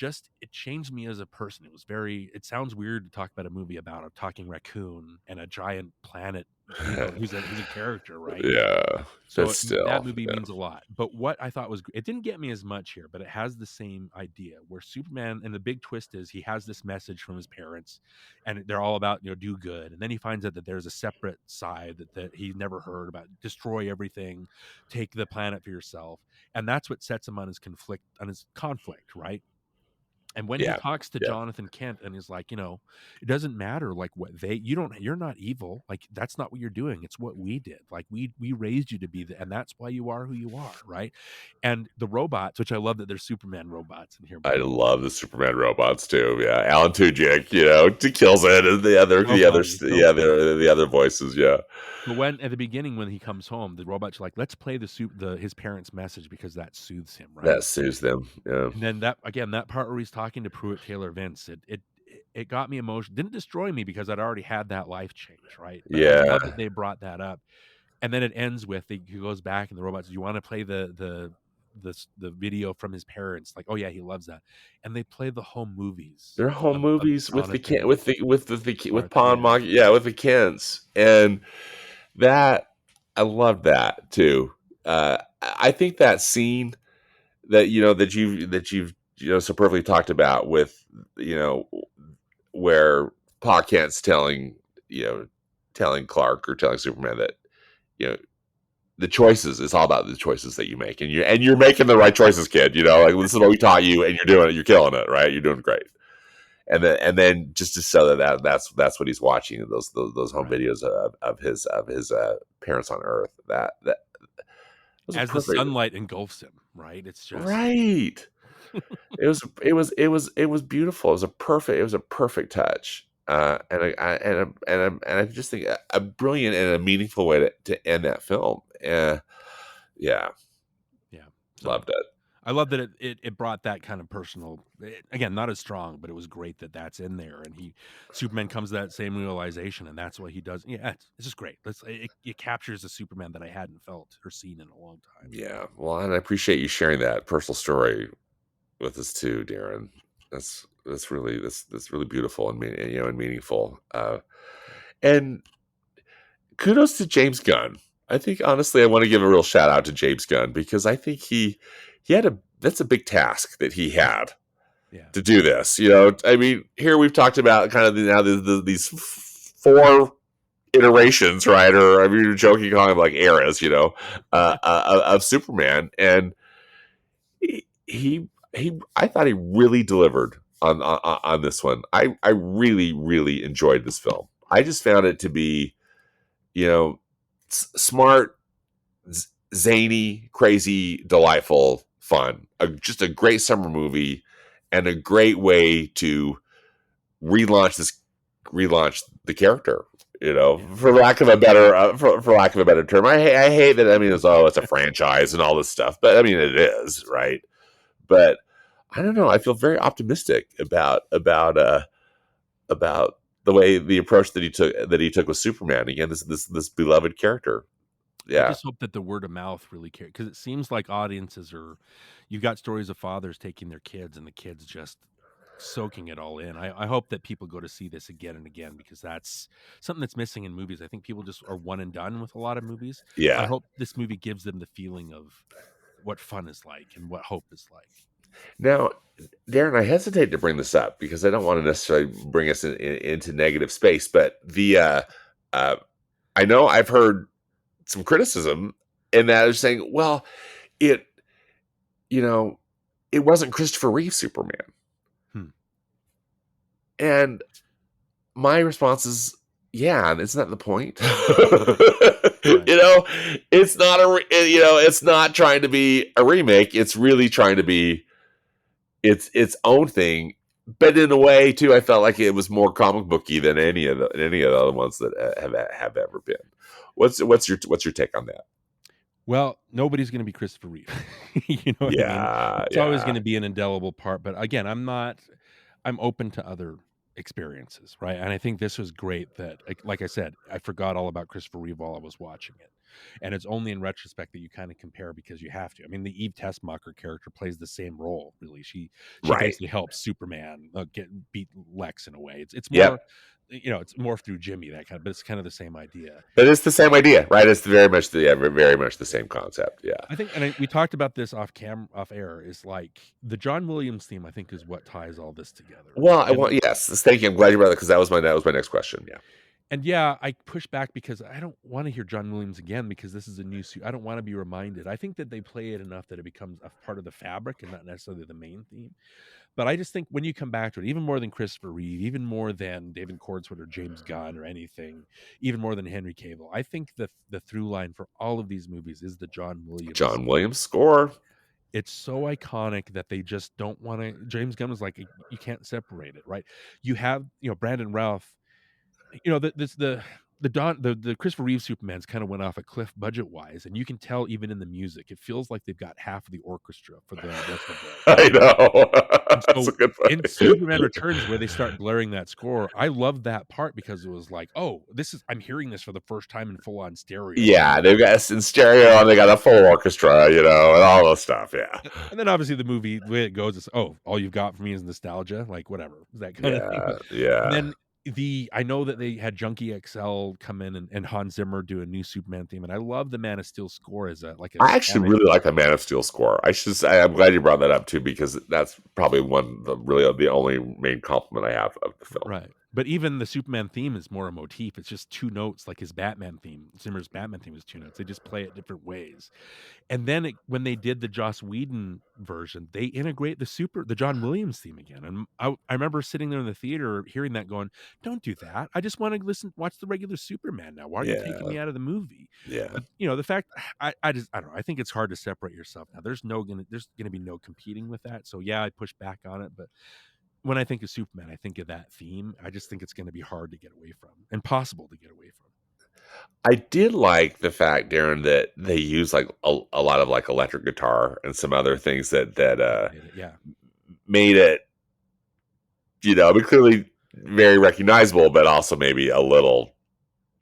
changed me as a person. It sounds weird to talk about a movie about a talking raccoon and a giant planet, who's a character, right? Yeah. So that movie means a lot. But what I thought it didn't get me as much here, but it has the same idea where Superman, and the big twist is he has this message from his parents, and they're all about, do good. And then he finds out that there's a separate side that he never heard about. Destroy everything, take the planet for yourself. And that's what sets him on his conflict, right? And when he talks to Jonathan Kent and he's like, it doesn't matter like what you're not evil. Like that's not what you're doing. It's what we did. Like we raised you to be and that's why you are who you are. Right. And the robots, which I love that there's Superman robots in here. I love the Superman robots too. Yeah. Alan Tudyk, kills it. And the other voices. Yeah. But at the beginning, when he comes home, the robots are like, let's play his parents' message because that soothes him. Right. That soothes them. Yeah. And then that part where he's talking to Pruitt Taylor Vince, it got me emotional. Didn't destroy me because I'd already had that life change, right? But I love that they brought that up. And then it ends with he goes back and the robot says, "You want to play the the video from his parents, like, oh yeah, he loves that, and they play the home movies They're home of movies with the Jonathan Ken, and with Martha. Pon Yeah, Mog, yeah, with the Kens, and that I love that too. I think that scene that you've so perfectly talked about with where Pa Kent's telling Clark or telling Superman that you know the choices, it's all about the choices that you make, and you're making the right choices, kid. Like, this is what we taught you, and you're doing it. You're killing it, right? You're doing great. And then just to show that's what he's watching, those home right. videos of his parents on Earth. That was a As the perfect, sunlight engulfs him, right? It's just right. It was beautiful. It was a perfect touch. And I just think a brilliant and a meaningful way to end that film. Yeah, yeah. So loved it. I love that it brought that kind of personal. Again, not as strong, but it was great that that's in there, and Superman comes to that same realization, and that's what he does. Yeah, it's just great. It captures the Superman that I hadn't felt or seen in a long time. Yeah, well, and I appreciate you sharing that personal story with us too, Darren. That's really beautiful and meaningful. And kudos to James Gunn. I think honestly, I want to give a real shout out to James Gunn because I think he had that's a big task that he had Yeah, to do this. I mean, here we've talked about kind of now these four iterations, right? Or I mean, you're joking, calling them like eras, of Superman, and I thought he really delivered on this one. I really really enjoyed this film. I just found it to be smart, zany, crazy, delightful, fun. Just a great summer movie and a great way to relaunch the character. yeah. For lack of a better for lack of a better term. I hate that. I mean, it's a franchise and all this stuff, but I mean, it is, right. But I don't know. I feel very optimistic about the way the approach that he took with Superman. Again, this beloved character. I Yeah, just hope that the word of mouth really cares because it seems like audiences are. You've got stories of fathers taking their kids, and the kids just soaking it all in. I hope that people go to see this again and again because that's something that's missing in movies. I think people just are one and done with a lot of movies. I yeah. hope this movie gives them the feeling of what fun is like and what hope is like. Now, Darren, I hesitate to bring this up because I don't want to necessarily bring us into negative space, but uh, I know I've heard some criticism in that is saying, well, it you know it wasn't Christopher Reeve Superman, Hmm. and my response is, yeah, and isn't that the point? Right. It's not it's not trying to be a remake. It's really trying to be its own thing. But in a way, too, I felt like it was more comic booky than any of the other ones that have ever been. What's your take on that? Well, nobody's going to be Christopher Reeve. You know what I mean? Yeah, It's always yeah, going to be an indelible part. But again, I'm open to other experiences, right? And I think this was great that, like I said, I forgot all about Christopher Reeve while I was watching it. And it's only in retrospect that you kind of compare because you have to. I mean, the Eve Tessmacher character plays the same role, really. She right. basically helps Superman get beat Lex in a way. It's more, Yep. it's more through Jimmy that kind of, but it's kind of the same idea. But it's the same idea, right? It's very much the same concept. Yeah. I think, and we talked about this off air. Is like the John Williams theme. I think is what ties all this together. Well, I And want yes. Thank you. I'm glad you brought that because that was my next question. Yeah. yeah, I push back because I don't want to hear John Williams again because this is a new suit. I don't want to be reminded. I think that they play it enough that it becomes a part of the fabric and not necessarily the main theme. But I just think when you come back to it, even more than Christopher Reeve, even more than David Cordswood or James Gunn or anything, even more than Henry Cavill, I think the through line for all of these movies is the John Williams John theme. Williams score. It's so iconic that they just don't want to. James Gunn was like, you can't separate it, right? You have, Brandon Routh, this the the Christopher Reeve Superman's kind of went off a cliff budget wise, and you can tell even in the music, it feels like they've got half of the orchestra for the rest of I know. and That's a so good in point. Superman Returns, where they start blaring that score, I love that part because it was like, oh, I'm hearing this for the first time in full on stereo. Yeah, they've got us in stereo and they got a full orchestra, and all this stuff. Yeah, And then obviously the movie, the way it goes is, oh, all you've got for me is nostalgia, like whatever, that kind of thing. yeah, And yeah. then I know that they had Junkie XL come in and Hans Zimmer do a new Superman theme, and I love the Man of Steel score as a I actually sonic. really like the Man of Steel score. I'm glad you brought that up too, because that's probably the only main compliment I have of the film. Right. But even the Superman theme is more a motif. It's just two notes, like his Batman theme. Zimmer's Batman theme is two notes. They just play it different ways. And then when they did the Joss Whedon version, they integrate the John Williams theme again. And I remember sitting there in the theater hearing that, going, "Don't do that. I just want to watch the regular Superman now. Why are you taking Yeah, me out of the movie?" yeah. But the fact, I don't know. I think it's hard to separate yourself now. There's gonna be no competing with that. So yeah, I push back on it, but when I think of Superman, I think of that theme. I just think it's going to be hard to get away from, impossible to get away from. I did like the fact, Darren, that they use like a lot of like electric guitar and some other things that Yeah, made it, I mean, clearly very recognizable, but also maybe a little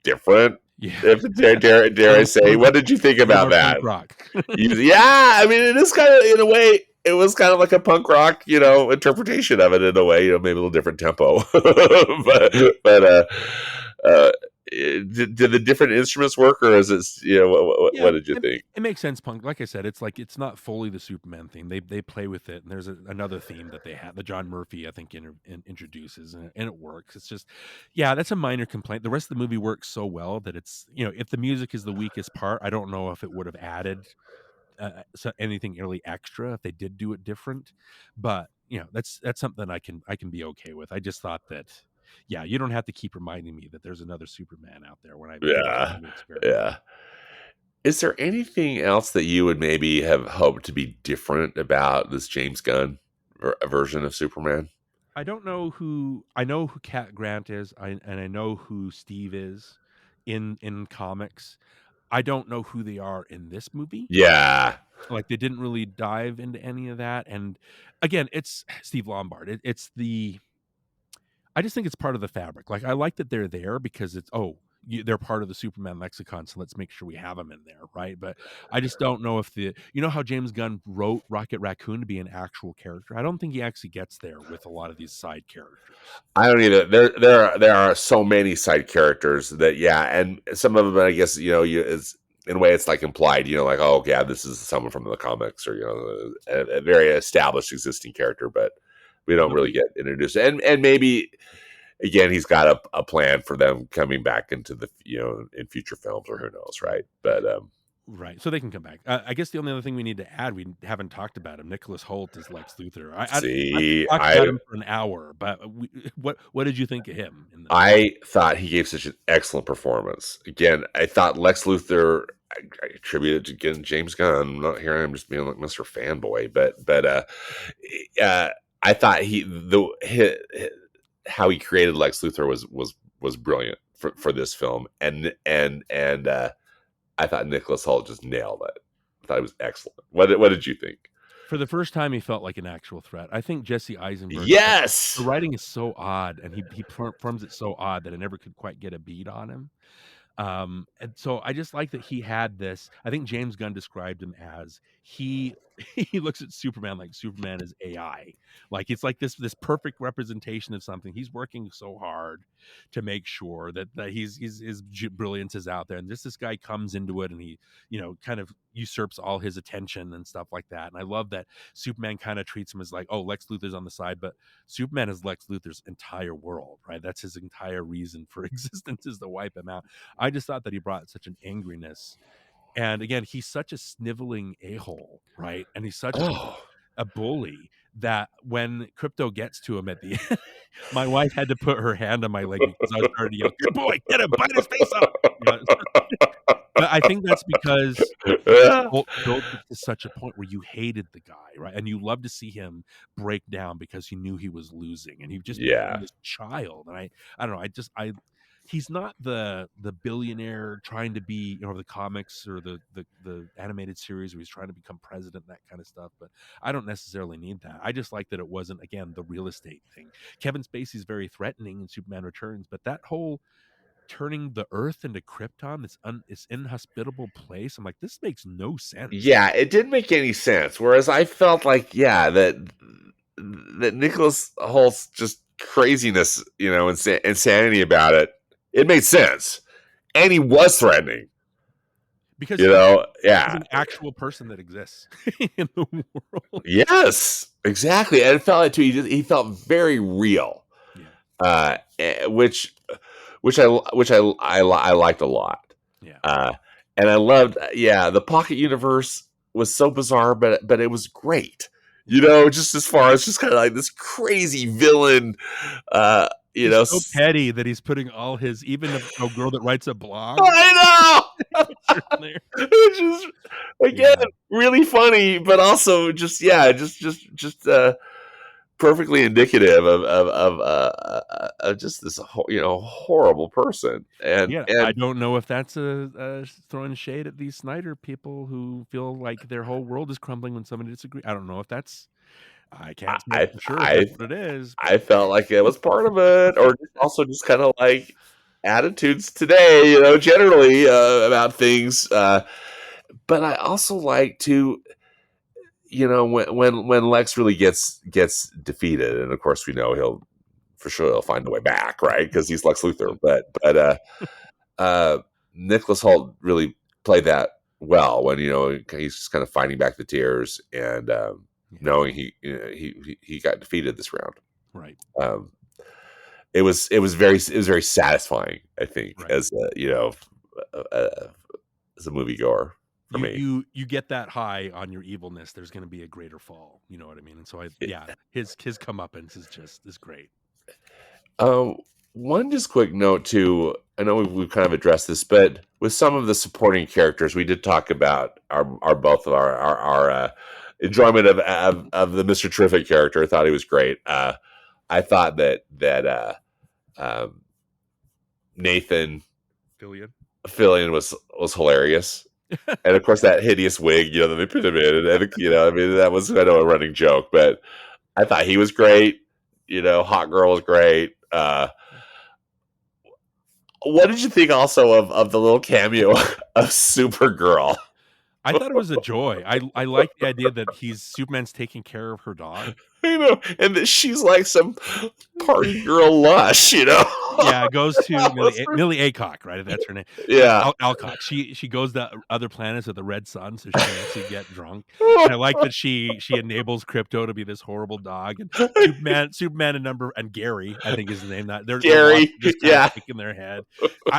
different. yeah. If dare I say, what did you think about that? Punk rock. Yeah, I mean, it is kind of, in a way, it was kind of like a punk rock, interpretation of it in a way, maybe a little different tempo, but did the different instruments work, or is it, Yeah, what did you think? it makes sense. Punk, like I said, it's not fully the Superman theme. They play with it, and there's another theme that they have, the John Murphy, I think, introduces, and it works. It's just, yeah, that's a minor complaint. The rest of the movie works so well that it's, if the music is the weakest part, I don't know if it would have added anything really extra if they did do it different. But that's something I can be okay with. I just thought that, yeah, you don't have to keep reminding me that there's another Superman out there when I Yeah, experiment. yeah. Is there anything else that you would maybe have hoped to be different about this James Gunn version of Superman? I don't know who I know who Cat Grant is, and I know who Steve is in comics. I don't know who they are in this movie. Yeah, Like they didn't really dive into any of that. And again, it's Steve Lombard. I just think it's part of the fabric. Like I like that they're there because they're part of the Superman lexicon, so let's make sure we have them in there, right? But I just don't know if how James Gunn wrote Rocket Raccoon to be an actual character. I don't think he actually gets there with a lot of these side characters. I don't either. There are so many side characters that, yeah, and some of them, I guess, is in a way it's like implied, like, oh yeah, this is someone from the comics, or a very established existing character, but we don't really get introduced, and maybe again he's got a plan for them coming back into the in future films, or who knows, right? But Right, so they can come back. I guess the only other thing we need to add, we haven't talked about him. Nicholas Hoult is Lex Luthor. I see, talked about him for an hour, but what did you think of him? I thought he gave such an excellent performance. Again, I thought Lex Luthor, I attribute it to, again, James Gunn. I'm not hearing him just being like Mr. Fanboy, but I thought how he created Lex Luthor was brilliant for this film, and I thought Nicholas Hoult just nailed it. I thought it was excellent. What did you think? For the first time, he felt like an actual threat. I think Jesse Eisenberg. Yes, the writing is so odd, and he performs it so odd that I never could quite get a beat on him. And so I just like that he had this. I think James Gunn described him as he looks at Superman like Superman is AI. Like it's like this perfect representation of something. He's working so hard to make sure that his brilliance is out there, and this guy comes into it, and he kind of usurps all his attention and stuff like that. And I love that Superman kind of treats him as like, oh, Lex Luthor's on the side, but Superman is Lex Luthor's entire world, right? That's his entire reason for existence, is to wipe him out. I just thought that he brought such an angriness. And again, he's such a sniveling a-hole, right? And he's such a bully that when Krypto gets to him at the end, my wife had to put her hand on my leg because I was starting to yell, "Good boy, get him, bite his face up." But I think that's because Holt built it to such a point where you hated the guy, right? And you love to see him break down because you knew he was losing, and he just became this child. And I don't know. he's not the billionaire trying to be, the comics or the animated series where he's trying to become president, that kind of stuff. But I don't necessarily need that. I just like that it wasn't, again, the real estate thing. Kevin Spacey's very threatening in Superman Returns, but that whole turning the Earth into Krypton, this inhospitable place, I'm like, this makes no sense. Yeah, it didn't make any sense. Whereas I felt like, that Nicholas Holt's just craziness, insanity about it, it made sense, and he was threatening. Because He's an actual person that exists in the world. Yes, exactly, and it felt like too. He felt very real, which I liked a lot. Yeah, and I loved. The Pocket Universe was so bizarre, but it was great. Just as far as just kind of like this crazy villain. He's so petty that he's putting all his, even a girl that writes a blog. I know. Which is again really funny, but also just perfectly indicative of just this horrible person. And I don't know if that's throwing shade at these Snyder people who feel like their whole world is crumbling when somebody disagrees. I don't know if that's. I can't say for sure if that's what it is. But I felt like it was part of it, or also just kind of like attitudes today, generally about things. But I also like to, when Lex really gets defeated, and of course we know he'll find a way back, right? Because he's Lex Luthor. But Nicholas Hoult really played that well when he's just kind of fighting back the tears and. Knowing he got defeated this round, right? It was very satisfying. I think as as a moviegoer for me, you get that high on your evilness. There's going to be a greater fall. You know what I mean? And so his comeuppance is great. One just quick note too. I know we've kind of addressed this, but with some of the supporting characters, we did talk about our enjoyment of the Mr. Terrific character. I thought he was great. I thought that Nathan Fillion was hilarious, and of course that hideous wig, that they put him in, and that was a running joke. But I thought he was great. Hot Girl was great. What did you think also of the little cameo of Supergirl? I thought it was a joy. I like the idea that Superman's taking care of her dog. And that she's like some party girl lush, Yeah, it goes to Millie Aycock, right? That's her name. Yeah, Alcock. She goes to other planets with the red sun, so she can actually get drunk. And I like that she enables Krypto to be this horrible dog, and Superman and Gary, I think is his name. They're Gary, just shaking their head.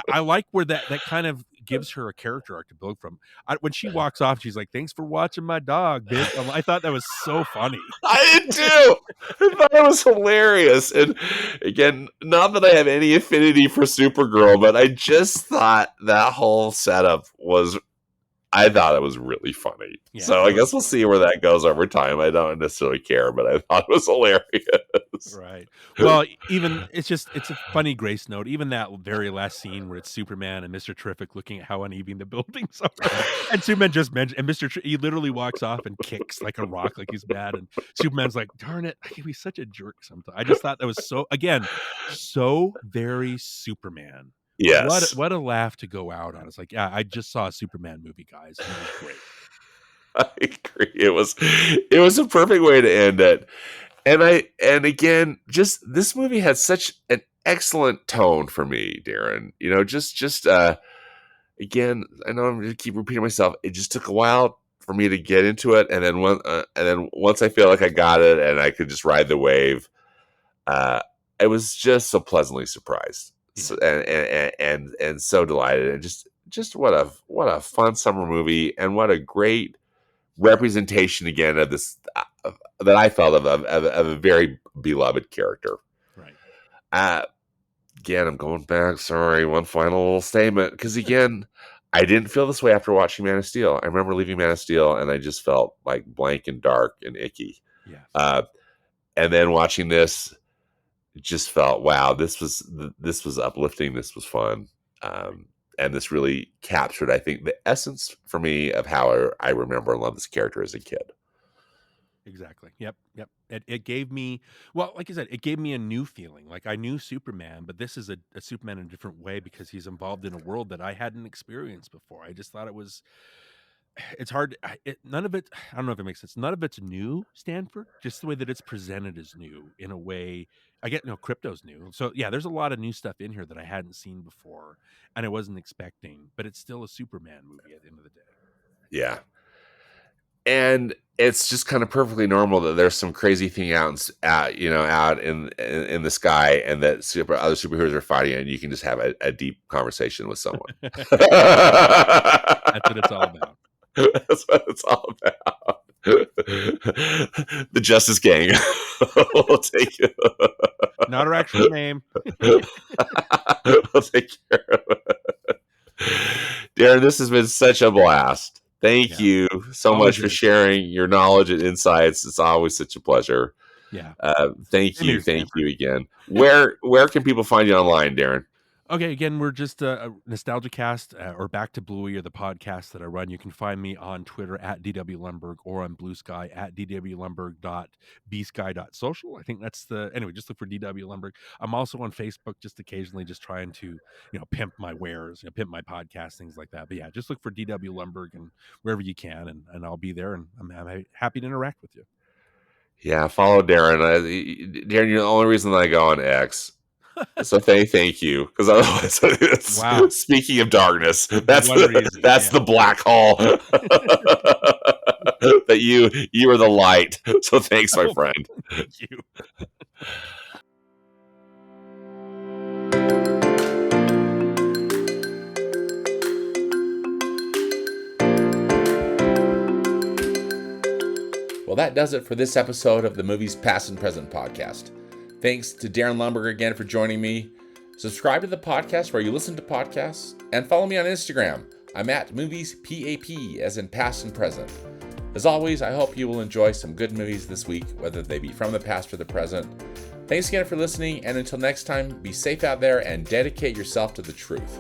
I like where that kind of gives her a character arc to build from. When she walks off, she's like, "Thanks for watching my dog, bitch." I thought that was so funny. I did too. I thought it was hilarious. And again, not that I have any affinity for Supergirl, but I just thought that whole setup I thought it was really funny. Yeah, so I guess we'll see where that goes over time. I don't necessarily care, but I thought it was hilarious. Right. Well, it's a funny grace note. Even that very last scene where it's Superman and Mr. Terrific looking at how uneven the buildings are. And Superman just mentioned, and he literally walks off and kicks like a rock, like he's mad. And Superman's like, darn it, I can be such a jerk sometimes. I just thought that was so very Superman. Yes. What a laugh to go out on. It's like, yeah, I just saw a Superman movie, guys. It was great. I agree. It was a perfect way to end it. And again, just this movie had such an excellent tone for me, Darren. Again, I know I'm going to keep repeating myself. It just took a while for me to get into it, and then once I feel like I got it and I could just ride the wave, I was just so pleasantly surprised. So, and so delighted, and just what a fun summer movie, and what a great representation again of this that I felt of a very beloved character. Right. Again, I'm going back. Sorry, one final little statement, because again, I didn't feel this way after watching Man of Steel. I remember leaving Man of Steel, and I just felt like blank and dark and icky. Yeah. And then watching this, just felt, wow, this was uplifting. This was fun. And this really captured, I think, the essence for me of how I remember and love this character as a kid. Exactly. Yep. It gave me, well, like I said, it gave me a new feeling. Like I knew Superman, but this is a Superman in a different way because he's involved in a world that I hadn't experienced before. I just thought it was, it's hard. None of it, I don't know if it makes sense. None of it's new, Stanford, just the way that it's presented is new in a way. I get, crypto's new. So yeah, there's a lot of new stuff in here that I hadn't seen before and I wasn't expecting, but it's still a Superman movie at the end of the day. Yeah. And it's just kind of perfectly normal that there's some crazy thing out in the sky, and that other superheroes are fighting, and you can just have a deep conversation with someone. That's what it's all about. That's what it's all about. The Justice Gang. We'll take it. Not her actual name. We'll take care of it. Darren, this has been such a blast. Thank you so much for sharing your knowledge and insights. It's always such a pleasure. Yeah. Thank you again. Where can people find you online, Darren? Okay, again, we're just a Nostalgia Cast or Back to Bluey or the podcast that I run. You can find me on Twitter at DW Lundberg or on Blue Sky at dwlundberg.bsky.social. I think that's anyway, just look for DW Lundberg. I'm also on Facebook just occasionally just trying to, pimp my wares, pimp my podcast, things like that. But yeah, just look for DW Lundberg and wherever you can, and I'll be there, and I'm happy to interact with you. Yeah, follow Darren. Darren, you're the only reason that I go on X. So thank you, because otherwise, wow. Speaking of darkness, that's the black hole. That you are the light. So thanks, my friend. Thank you. Well, that does it for this episode of the Movies Past and Present podcast. Thanks to Darren Lundberg again for joining me. Subscribe to the podcast where you listen to podcasts, and follow me on Instagram. I'm at moviespap, as in past and present. As always, I hope you will enjoy some good movies this week, whether they be from the past or the present. Thanks again for listening, and until next time, be safe out there and dedicate yourself to the truth.